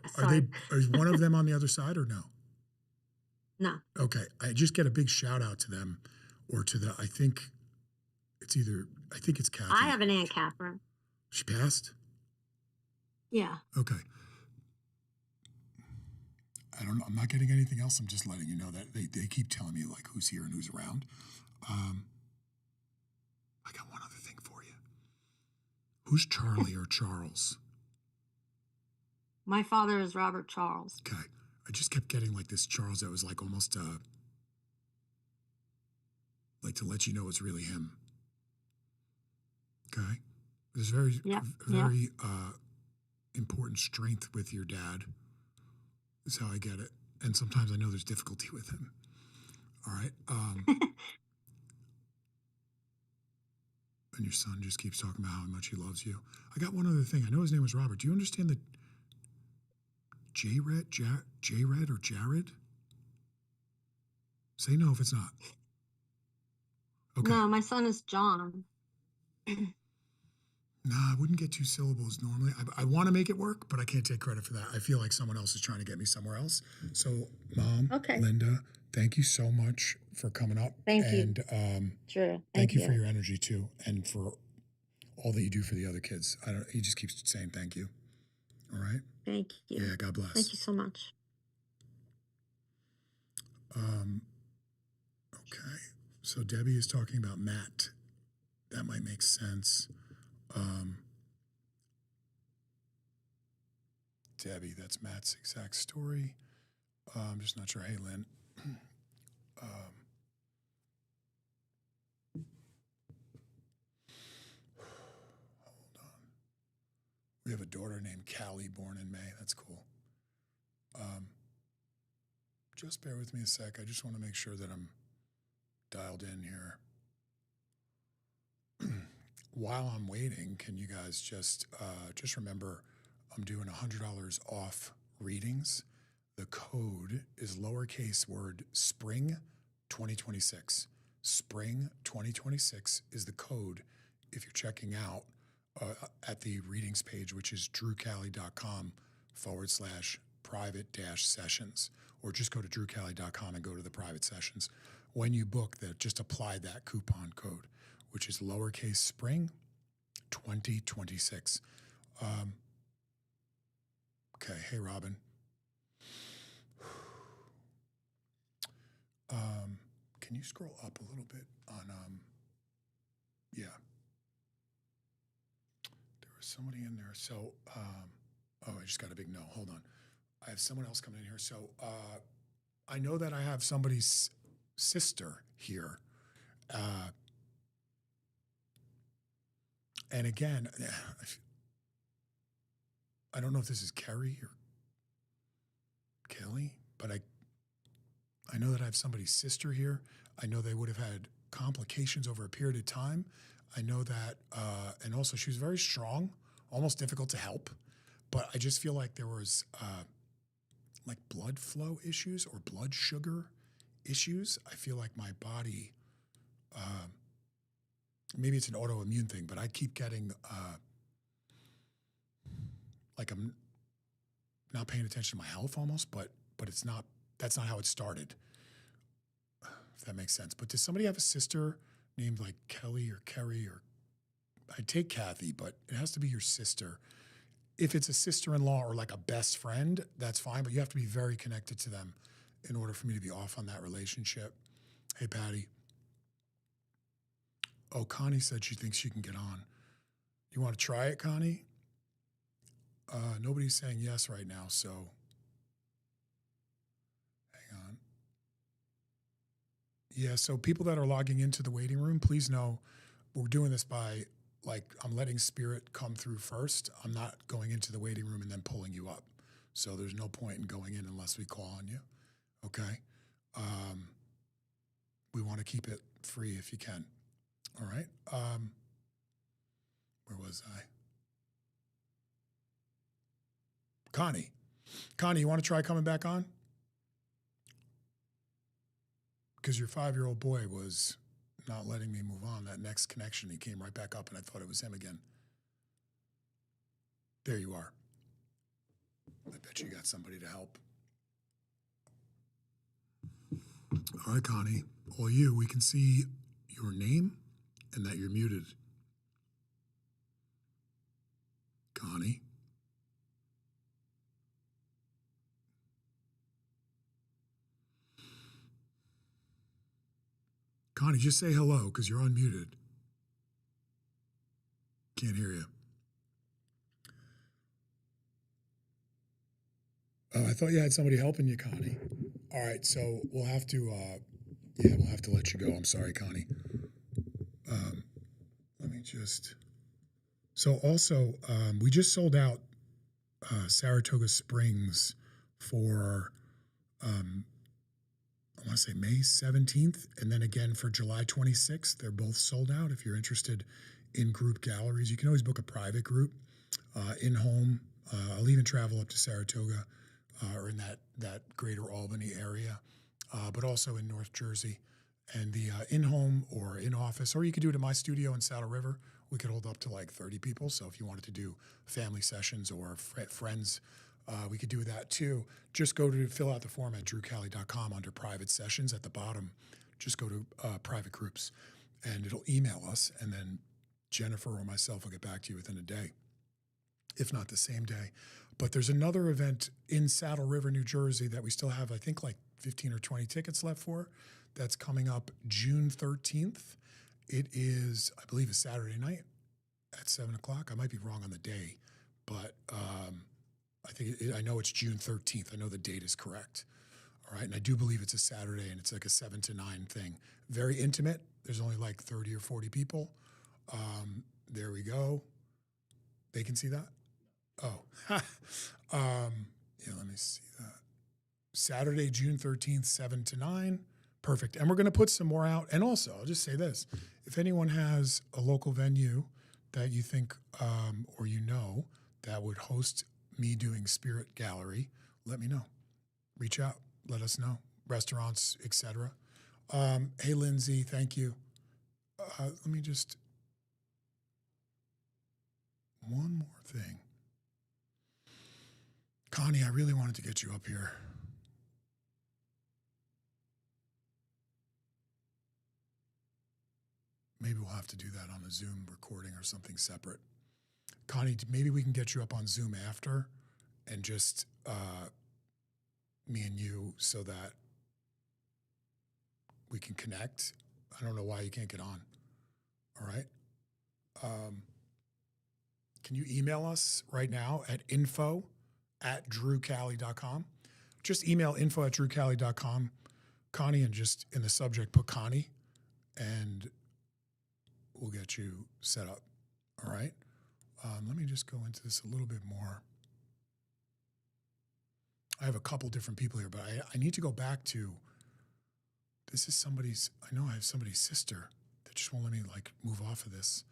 is one of them on the other side or no? No. Okay. I just get a big shout out to them or to I think it's Kathy. I have an Aunt Catherine. She passed? Yeah. Okay. I don't know. I'm not getting anything else. I'm just letting you know that they keep telling me like who's here and who's around. I got one other thing for you. Who's Charlie or Charles? My father is Robert Charles. Okay. I just kept getting like this Charles that was like almost like to let you know it's really him. Okay. There's very important strength with your dad. Is how I get it. And sometimes I know there's difficulty with him. All right. And your son just keeps talking about how much he loves you. I got one other thing. I know his name was Robert. Do you understand the J-Red or Jared? Say no if it's not. Okay. No, my son is John. Nah, I wouldn't get 2 syllables normally. I want to make it work, but I can't take credit for that. I feel like someone else is trying to get me somewhere else. So, Mom, Okay. Linda, thank you so much for coming up. Thank you. And Sure. thank you for your energy too, and for all that you do for the other kids. He just keeps saying thank you. All right. Thank you. Yeah. God bless. Thank you so much. Okay. So Debbie is talking about Matt. That might make sense. Debbie, that's Matt's exact story. I'm just not sure. Hey, Lynn. Hold on. We have a daughter named Cali, born in May. That's cool. Just bear with me a sec. I just want to make sure that I'm dialed in here. While I'm waiting, can you guys just remember I'm doing $100 off readings. The code is lowercase word spring 2026. Spring 2026 is the code if you're checking out at the readings page, which is drewcali.com/private-sessions, or just go to drewcali.com and go to the private sessions. When you book that, just apply that coupon code, which is lowercase spring 2026. Okay. Hey, Robin. Can you scroll up a little bit on, yeah. There was somebody in there. So, I just got a big no. Hold on. I have someone else coming in here. So, I know that I have somebody sister here. And again, I don't know if this is Kerry or Kelly, but I know that I have somebody's sister here. I know they would have had complications over a period of time. I know that, and also she was very strong, almost difficult to help. But I just feel like there was like blood flow issues or blood sugar issues. I feel like my body, maybe it's an autoimmune thing, but I keep getting like I'm not paying attention to my health almost, but it's not, that's not how it started, if that makes sense. But does somebody have a sister named like Kelly or Kerry or, I'd take Kathy, but it has to be your sister. If it's a sister-in-law or like a best friend, that's fine, but you have to be very connected to them in order for me to be off on that relationship. Hey, Patty. Oh, Connie said she thinks she can get on. You want to try it, Connie? Nobody's saying yes right now, so hang on. Yeah, so people that are logging into the waiting room, please know we're doing this by, like, I'm letting Spirit come through first. I'm not going into the waiting room and then pulling you up. So there's no point in going in unless we call on you, okay? We want to keep it free if you can, all right? Where was I? Connie, you want to try coming back on? Because your 5-year-old boy was not letting me move on. That next connection, he came right back up and I thought it was him again. There you are. I bet you got somebody to help. All right, Connie, all you, we can see your name and that you're muted. Connie. Connie, just say hello because you're unmuted. Can't hear you. Oh, I thought you had somebody helping you, Connie. All right, so we'll have to, we'll have to let you go. I'm sorry, Connie. Let me just. So also, we just sold out Saratoga Springs for, I want to say May 17th, and then again for July 26th. They're both sold out. If you're interested in group galleries, you can always book a private group in-home. I'll even travel up to Saratoga or in that greater Albany area, but also in North Jersey. And the in-home or in-office, or you could do it in my studio in Saddle River. We could hold up to like 30 people. So if you wanted to do family sessions or friends, we could do that too. Just go to fill out the form at drewcali.com under private sessions at the bottom. Just go to private groups and it'll email us. And then Jennifer or myself will get back to you within a day, if not the same day. But there's another event in Saddle River, New Jersey that we still have, I think, like 15 or 20 tickets left for. That's coming up June 13th. It is, I believe, a Saturday night at 7 o'clock. I might be wrong on the day, but I know it's June 13th. I know the date is correct. All right, and I do believe it's a Saturday, and it's like a 7 to 9 thing. Very intimate. There's only like 30 or 40 people. There we go. They can see that? Oh. Let me see that. Saturday, June 13th, 7 to 9. Perfect. And we're going to put some more out. And also, I'll just say this. If anyone has a local venue that you think or you know that would host me doing Spirit Gallery, let me know. Reach out. Let us know. Restaurants, etc. Hey, Lindsay, thank you. Let me just... One more thing. Connie, I really wanted to get you up here. Maybe we'll have to do that on a Zoom recording or something separate. Connie, maybe we can get you up on Zoom after and just me and you so that we can connect. I don't know why you can't get on. All right. Can you email us right now at info@drewcali.com? Just email info@drewcali.com Connie and just in the subject put Connie, and we'll get you set up. All right. Let me just go into this a little bit more. I have a couple different people here, but I need to go back to, this is somebody's, I know I have somebody's sister that just won't let me like move off of this.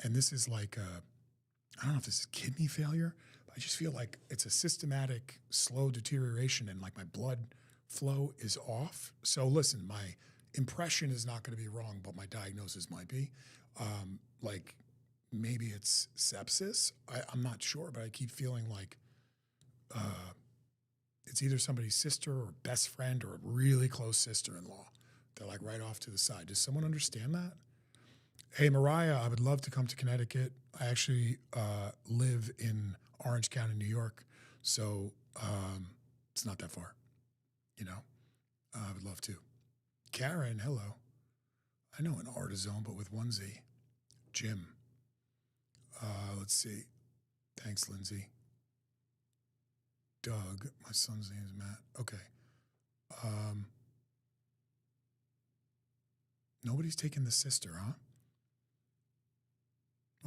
And this is like, I don't know if this is kidney failure, but I just feel like it's a systematic slow deterioration and like my blood flow is off. So listen, my impression is not going to be wrong, but my diagnosis might be. Like maybe it's sepsis. I'm not sure, but I keep feeling like it's either somebody's sister or best friend or a really close sister-in-law. They're like right off to the side. Does someone understand that? Hey, Mariah, I would love to come to Connecticut. I actually live in Orange County, New York. So it's not that far, you know? I would love to. Karen, hello. I know an artisan, but with one Z. Jim. Let's see. Thanks, Lindsay. Doug. My son's name is Matt. Okay. Nobody's taking the sister, huh?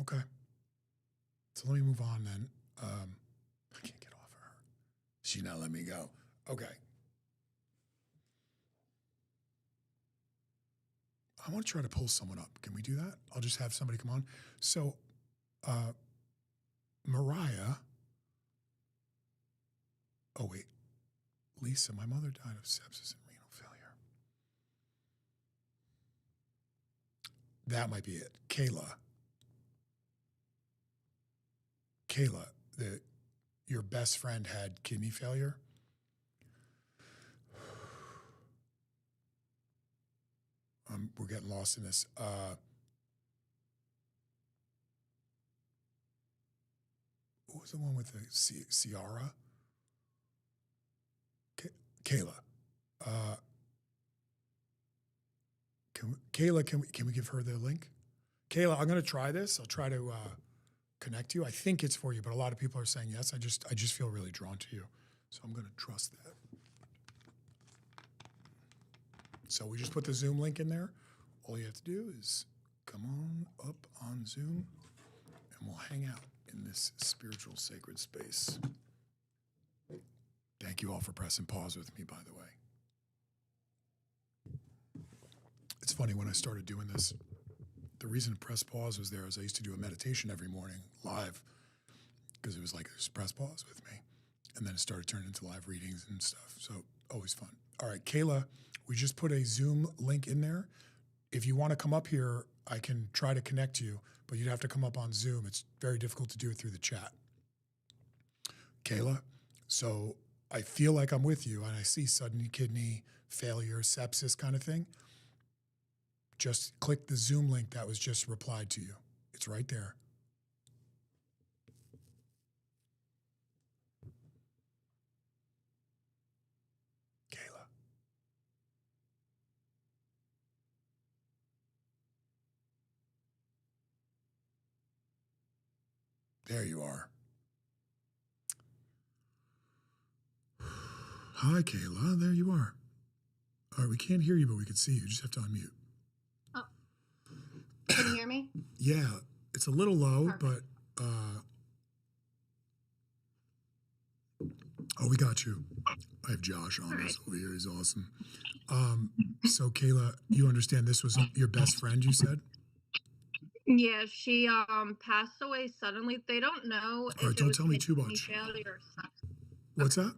Okay. So let me move on then. I can't get off of her. She not let me go. Okay. I want to try to pull someone up. Can we do that? I'll just have somebody come on. So, Mariah. Oh, wait. Lisa, my mother died of sepsis and renal failure. That might be it. Kayla, your best friend had kidney failure. We're getting lost in this. What was the one with the Ciara? Kayla. Can we give her the link? Kayla, I'm going to try this. I'll try to connect you. I think it's for you, but a lot of people are saying yes. I just feel really drawn to you, so I'm going to trust that. So we just put the Zoom link in there. All you have to do is come on up on Zoom, and we'll hang out in this spiritual sacred space. Thank you all for pressing pause with me, by the way. It's funny, when I started doing this, the reason to press pause was there is I used to do a meditation every morning live because it was like just press pause with me. And then it started turning into live readings and stuff. So always fun. All right, Kayla, we just put a Zoom link in there. If you want to come up here, I can try to connect you, but you'd have to come up on Zoom. It's very difficult to do it through the chat. Kayla, so I feel like I'm with you and I see sudden kidney failure, sepsis kind of thing. Just click the Zoom link that was just replied to you. It's right there. Kayla. There you are. Hi, Kayla. There you are. All right, we can't hear you, but we can see you. You just have to unmute. Oh, can you hear me? Yeah, it's a little low, Perfect. but oh, we got you. I have Josh on this over here. He's awesome. So Kayla, you understand this was your best friend, you said? Yeah, she passed away suddenly. They don't know All right, if it don't was tell me too kidney much. failure or sepsis. What's that?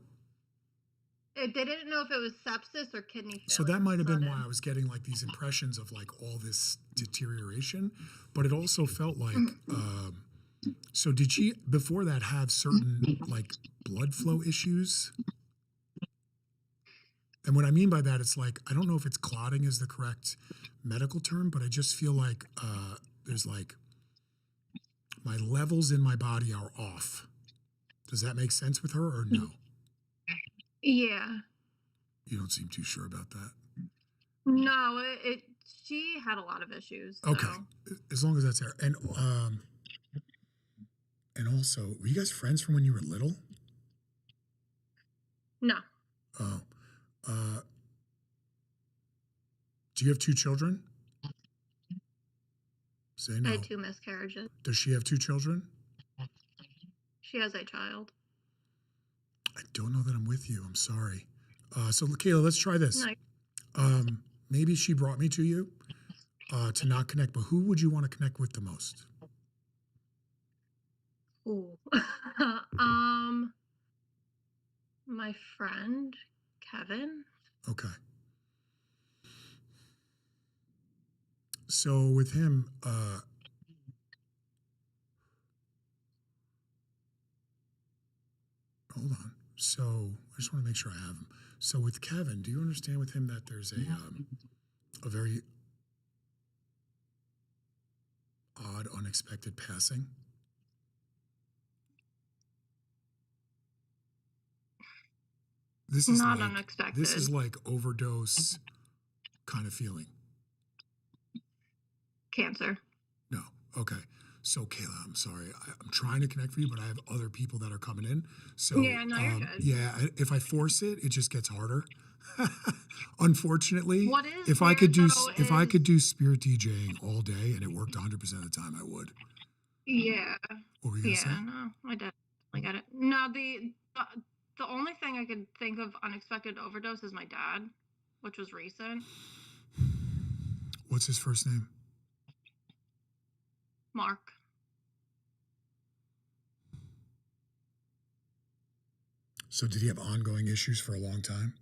They didn't know if it was sepsis or kidney failure. So that might have been sudden. why I was getting like these impressions of like all this deterioration, but it also felt like, so did she before that have certain like blood flow issues? And what I mean by that, it's like, I don't know if it's clotting is the correct medical term, but I just feel like there's like, my levels in my body are off. Does that make sense with her or no? Yeah. You don't seem too sure about that. No, she had a lot of issues. Okay, So. as long as that's there. And also, were you guys friends from when you were little? No. Oh, Do you have 2 children? Say I no. had 2 miscarriages. Does she have 2 children? She has a child. I don't know that I'm with you. I'm sorry. So, Kayla, let's try this. No. Maybe she brought me to you to not connect, but who would you want to connect with the most? Ooh. My friend Kevin. Okay. So with him, hold on. So I just want to make sure I have him. So with Kevin, do you understand with him that there's a very odd, unexpected passing? This is Not like, unexpected. This is like overdose kind of feeling. Cancer. No. Okay. So Kayla, I'm sorry. I'm trying to connect for you, but I have other people that are coming in. So Yeah, no, you're good. yeah, if I force it, it just gets harder. Unfortunately, What is if I weird, could do though, if I could is- do spirit DJing all day and it worked 100% of the time, I would. Yeah. What were you gonna say? Yeah, no, I definitely get it. No, the only thing I could think of unexpected overdose is my dad, which was recent. What's his first name? Mark. So did he have ongoing issues for a long time?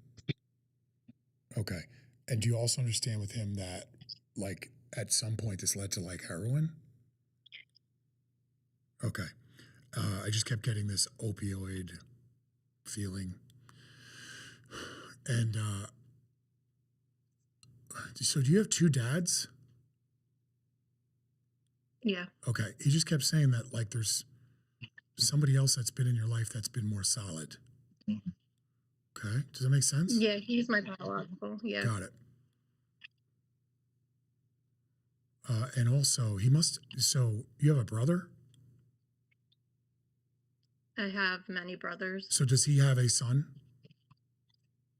Okay. And do you also understand with him that, like, at some point this led to, like, heroin? Okay. I just kept getting this opioid feeling. And so do you have 2 dads? Yeah. Okay. He just kept saying that, like, there's somebody else that's been in your life that's been more solid. Okay. Does that make sense? Yeah, he's my biological. Yeah. Got it. And also, so you have a brother? I have many brothers. So does he have a son?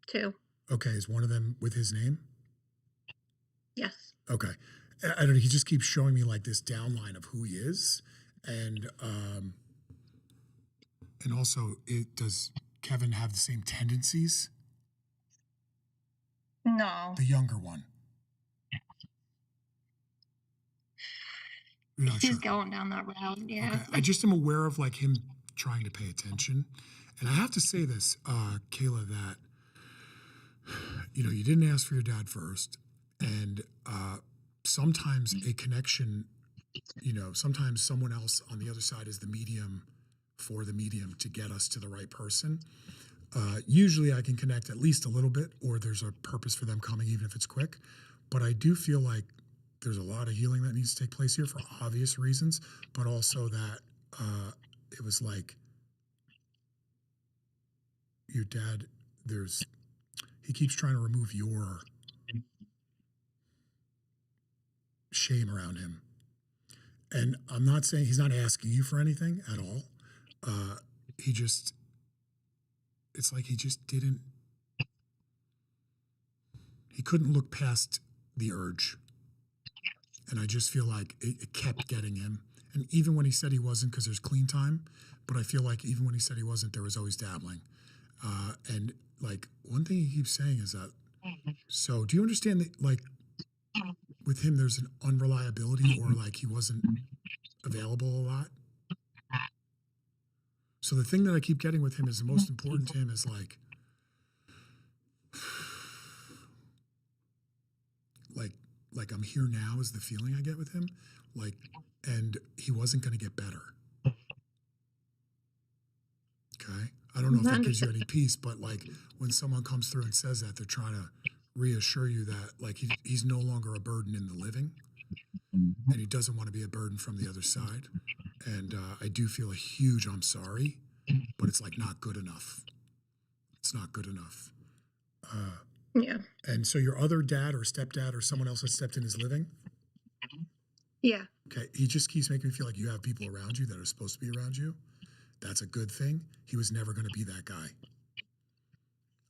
2. Okay. Is one of them with his name? Yes. Okay. I don't know. He just keeps showing me like this downline of who he is. And also, does Kevin have the same tendencies? No. The younger one. You're not He's sure. going down that route. Yeah. Okay. I just am aware of like him trying to pay attention. And I have to say this, Kayla, that, you didn't ask for your dad first. And sometimes a connection, sometimes someone else on the other side is the medium for the medium to get us to the right person. Usually I can connect at least a little bit, or there's a purpose for them coming, even if it's quick. But I do feel like there's a lot of healing that needs to take place here for obvious reasons, but also that it was like your dad, he keeps trying to remove your shame around him. And I'm not saying he's not asking you for anything at all. It's like he couldn't look past the urge. And I just feel like it kept getting him. And even when he said he wasn't, because there's clean time, but I feel like even when he said he wasn't, there was always dabbling. And like one thing he keeps saying is that, so do you understand that like with him, there's an unreliability or like he wasn't available a lot? So the thing that I keep getting with him is the most important to him is like I'm here now is the feeling I get with him. Like, and he wasn't going to get better. Okay. I don't know if that gives you any peace, but like when someone comes through and says that, they're trying to reassure you that like he's no longer a burden in the living and he doesn't want to be a burden from the other side. And I do feel a huge, I'm sorry, but it's like not good enough. It's not good enough. Yeah. And so your other dad or stepdad or someone else that stepped in his living? Yeah. Okay. He just keeps making me feel like you have people around you that are supposed to be around you. That's a good thing. He was never going to be that guy.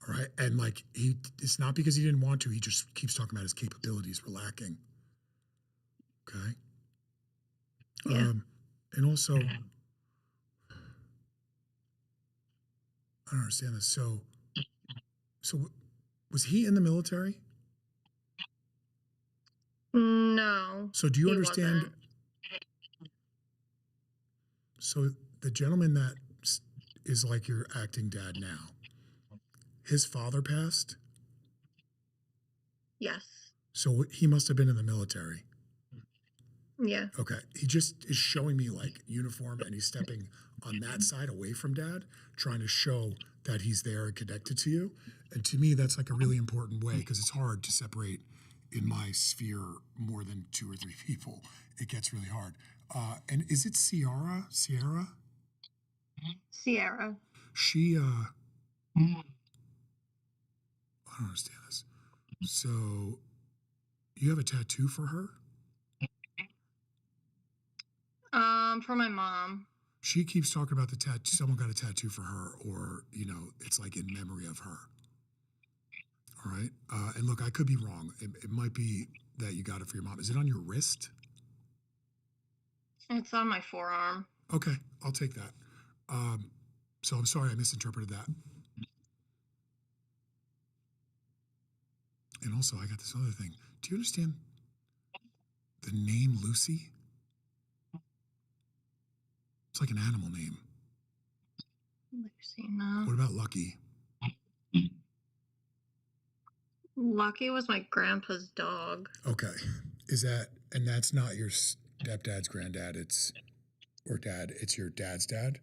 All right. And like, it's not because he didn't want to, he just keeps talking about his capabilities were lacking. Okay. Yeah. And also, I don't understand this. So was he in the military? No. So do you he understand? wasn't. So the gentleman that is like your acting dad now, his father passed. Yes. So he must have been in the military. Yeah. Okay. He just is showing me like uniform and he's stepping on that side away from dad, trying to show that he's there and connected to you. And to me, that's like a really important way because it's hard to separate in my sphere more than 2 or 3 people. It gets really hard. And is it Sierra? Sierra. She, I don't understand this. So you have a tattoo for her? For my mom. She keeps talking about the tattoo. Someone got a tattoo for her, or it's like in memory of her. All right. And look, I could be wrong. It might be that you got it for your mom. Is it on your wrist? It's on my forearm. Okay, I'll take that. So I'm sorry I misinterpreted that. And also, I got this other thing. Do you understand the name Lucy? It's like an animal name. Lucy, no. What about Lucky? Lucky was my grandpa's dog. Okay. And that's not your stepdad's granddad, it's your dad's dad?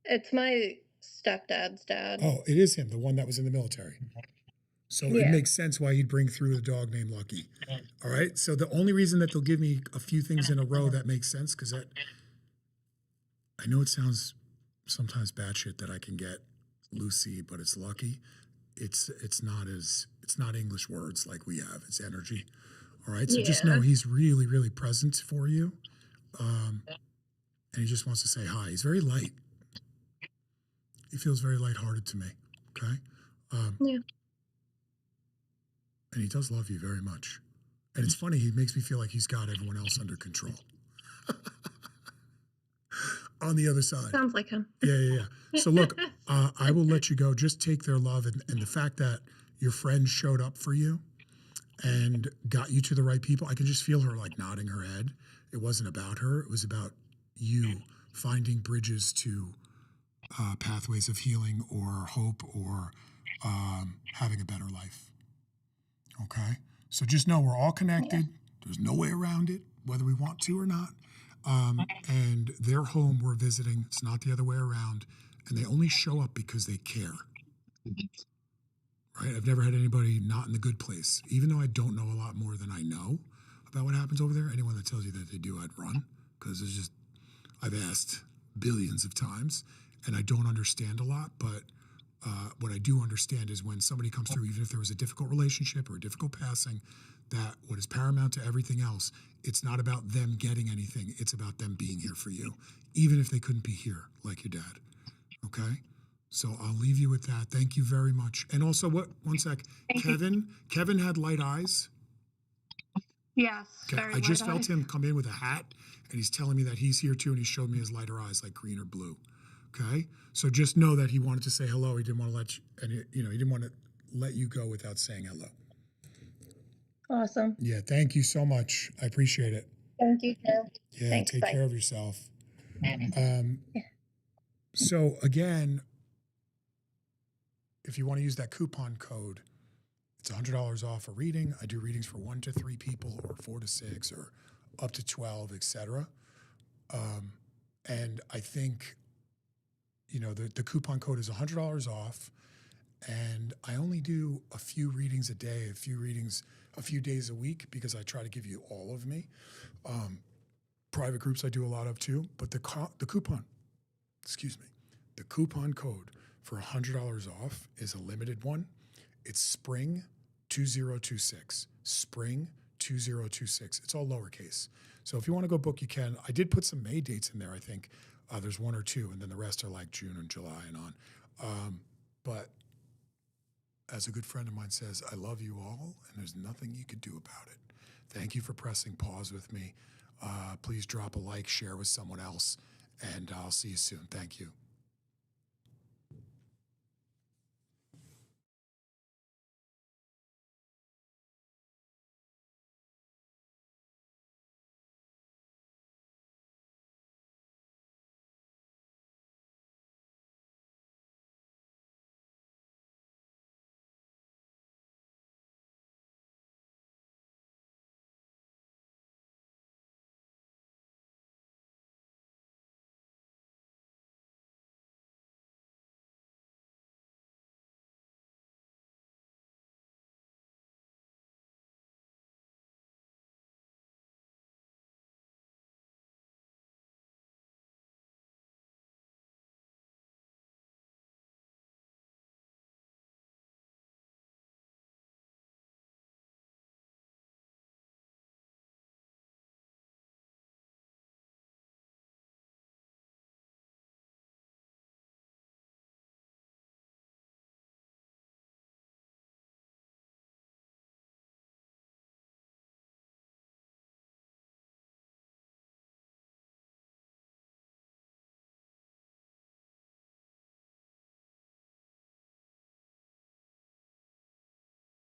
It's my stepdad's dad. Oh, it is him, the one that was in the military. So it Yeah. makes sense why he'd bring through a dog named Lucky. All right. So the only reason that they'll give me a few things in a row that makes sense, because I know it sounds sometimes batshit that I can get Lucy, but it's Lucky. It's not English words like we have. It's energy. All right. So just know he's really, really present for you. And he just wants to say hi. He's very light. He feels very lighthearted to me. Okay. Yeah. And he does love you very much. And it's funny, he makes me feel like he's got everyone else under control. On the other side. Sounds like him. Yeah. So look, I will let you go. Just take their love and the fact that your friend showed up for you and got you to the right people. I can just feel her like nodding her head. It wasn't about her. It was about you finding bridges to pathways of healing or hope or having a better life. Okay? So just know we're all connected. Yeah. There's no way around it, whether we want to or not. And their home we're visiting. It's not the other way around. And they only show up because they care. Right? I've never had anybody not in the good place. Even though I don't know a lot more than I know about what happens over there, anyone that tells you that they do, I'd run. Because I've asked billions of times, and I don't understand a lot, but what I do understand is when somebody comes through, even if there was a difficult relationship or a difficult passing, that what is paramount to everything else, it's not about them getting anything. It's about them being here for you, even if they couldn't be here like your dad. Okay? So I'll leave you with that. Thank you very much. And also, one sec, Kevin had light eyes. Yes. Okay. I just felt him come in with a hat, and he's telling me that he's here too, and he showed me his lighter eyes, like green or blue. Okay, so just know that he wanted to say hello. He didn't want to let you, and he didn't want to let you go without saying hello. Awesome. Yeah, thank you so much. I appreciate it. Thank you, too. Yeah, Thanks, take bye. care of yourself. So again, if you want to use that coupon code, it's $100 off a reading. I do readings for 1 to 3 people, or 4 to 6, or up to 12, etc. And I think, the coupon code is $100 off, and I only do a few readings a day, a few days a week, because I try to give you all of me. Private groups I do a lot of too, but the coupon code for $100 off is a limited one. It's Spring 2026. Spring 2026. It's all lowercase. So if you want to go book, you can. I did put some May dates in there, I think. There's 1 or 2, and then the rest are like June and July and on. But as a good friend of mine says, I love you all, and there's nothing you can do about it. Thank you for pressing pause with me. Please drop a like, share with someone else, and I'll see you soon. Thank you.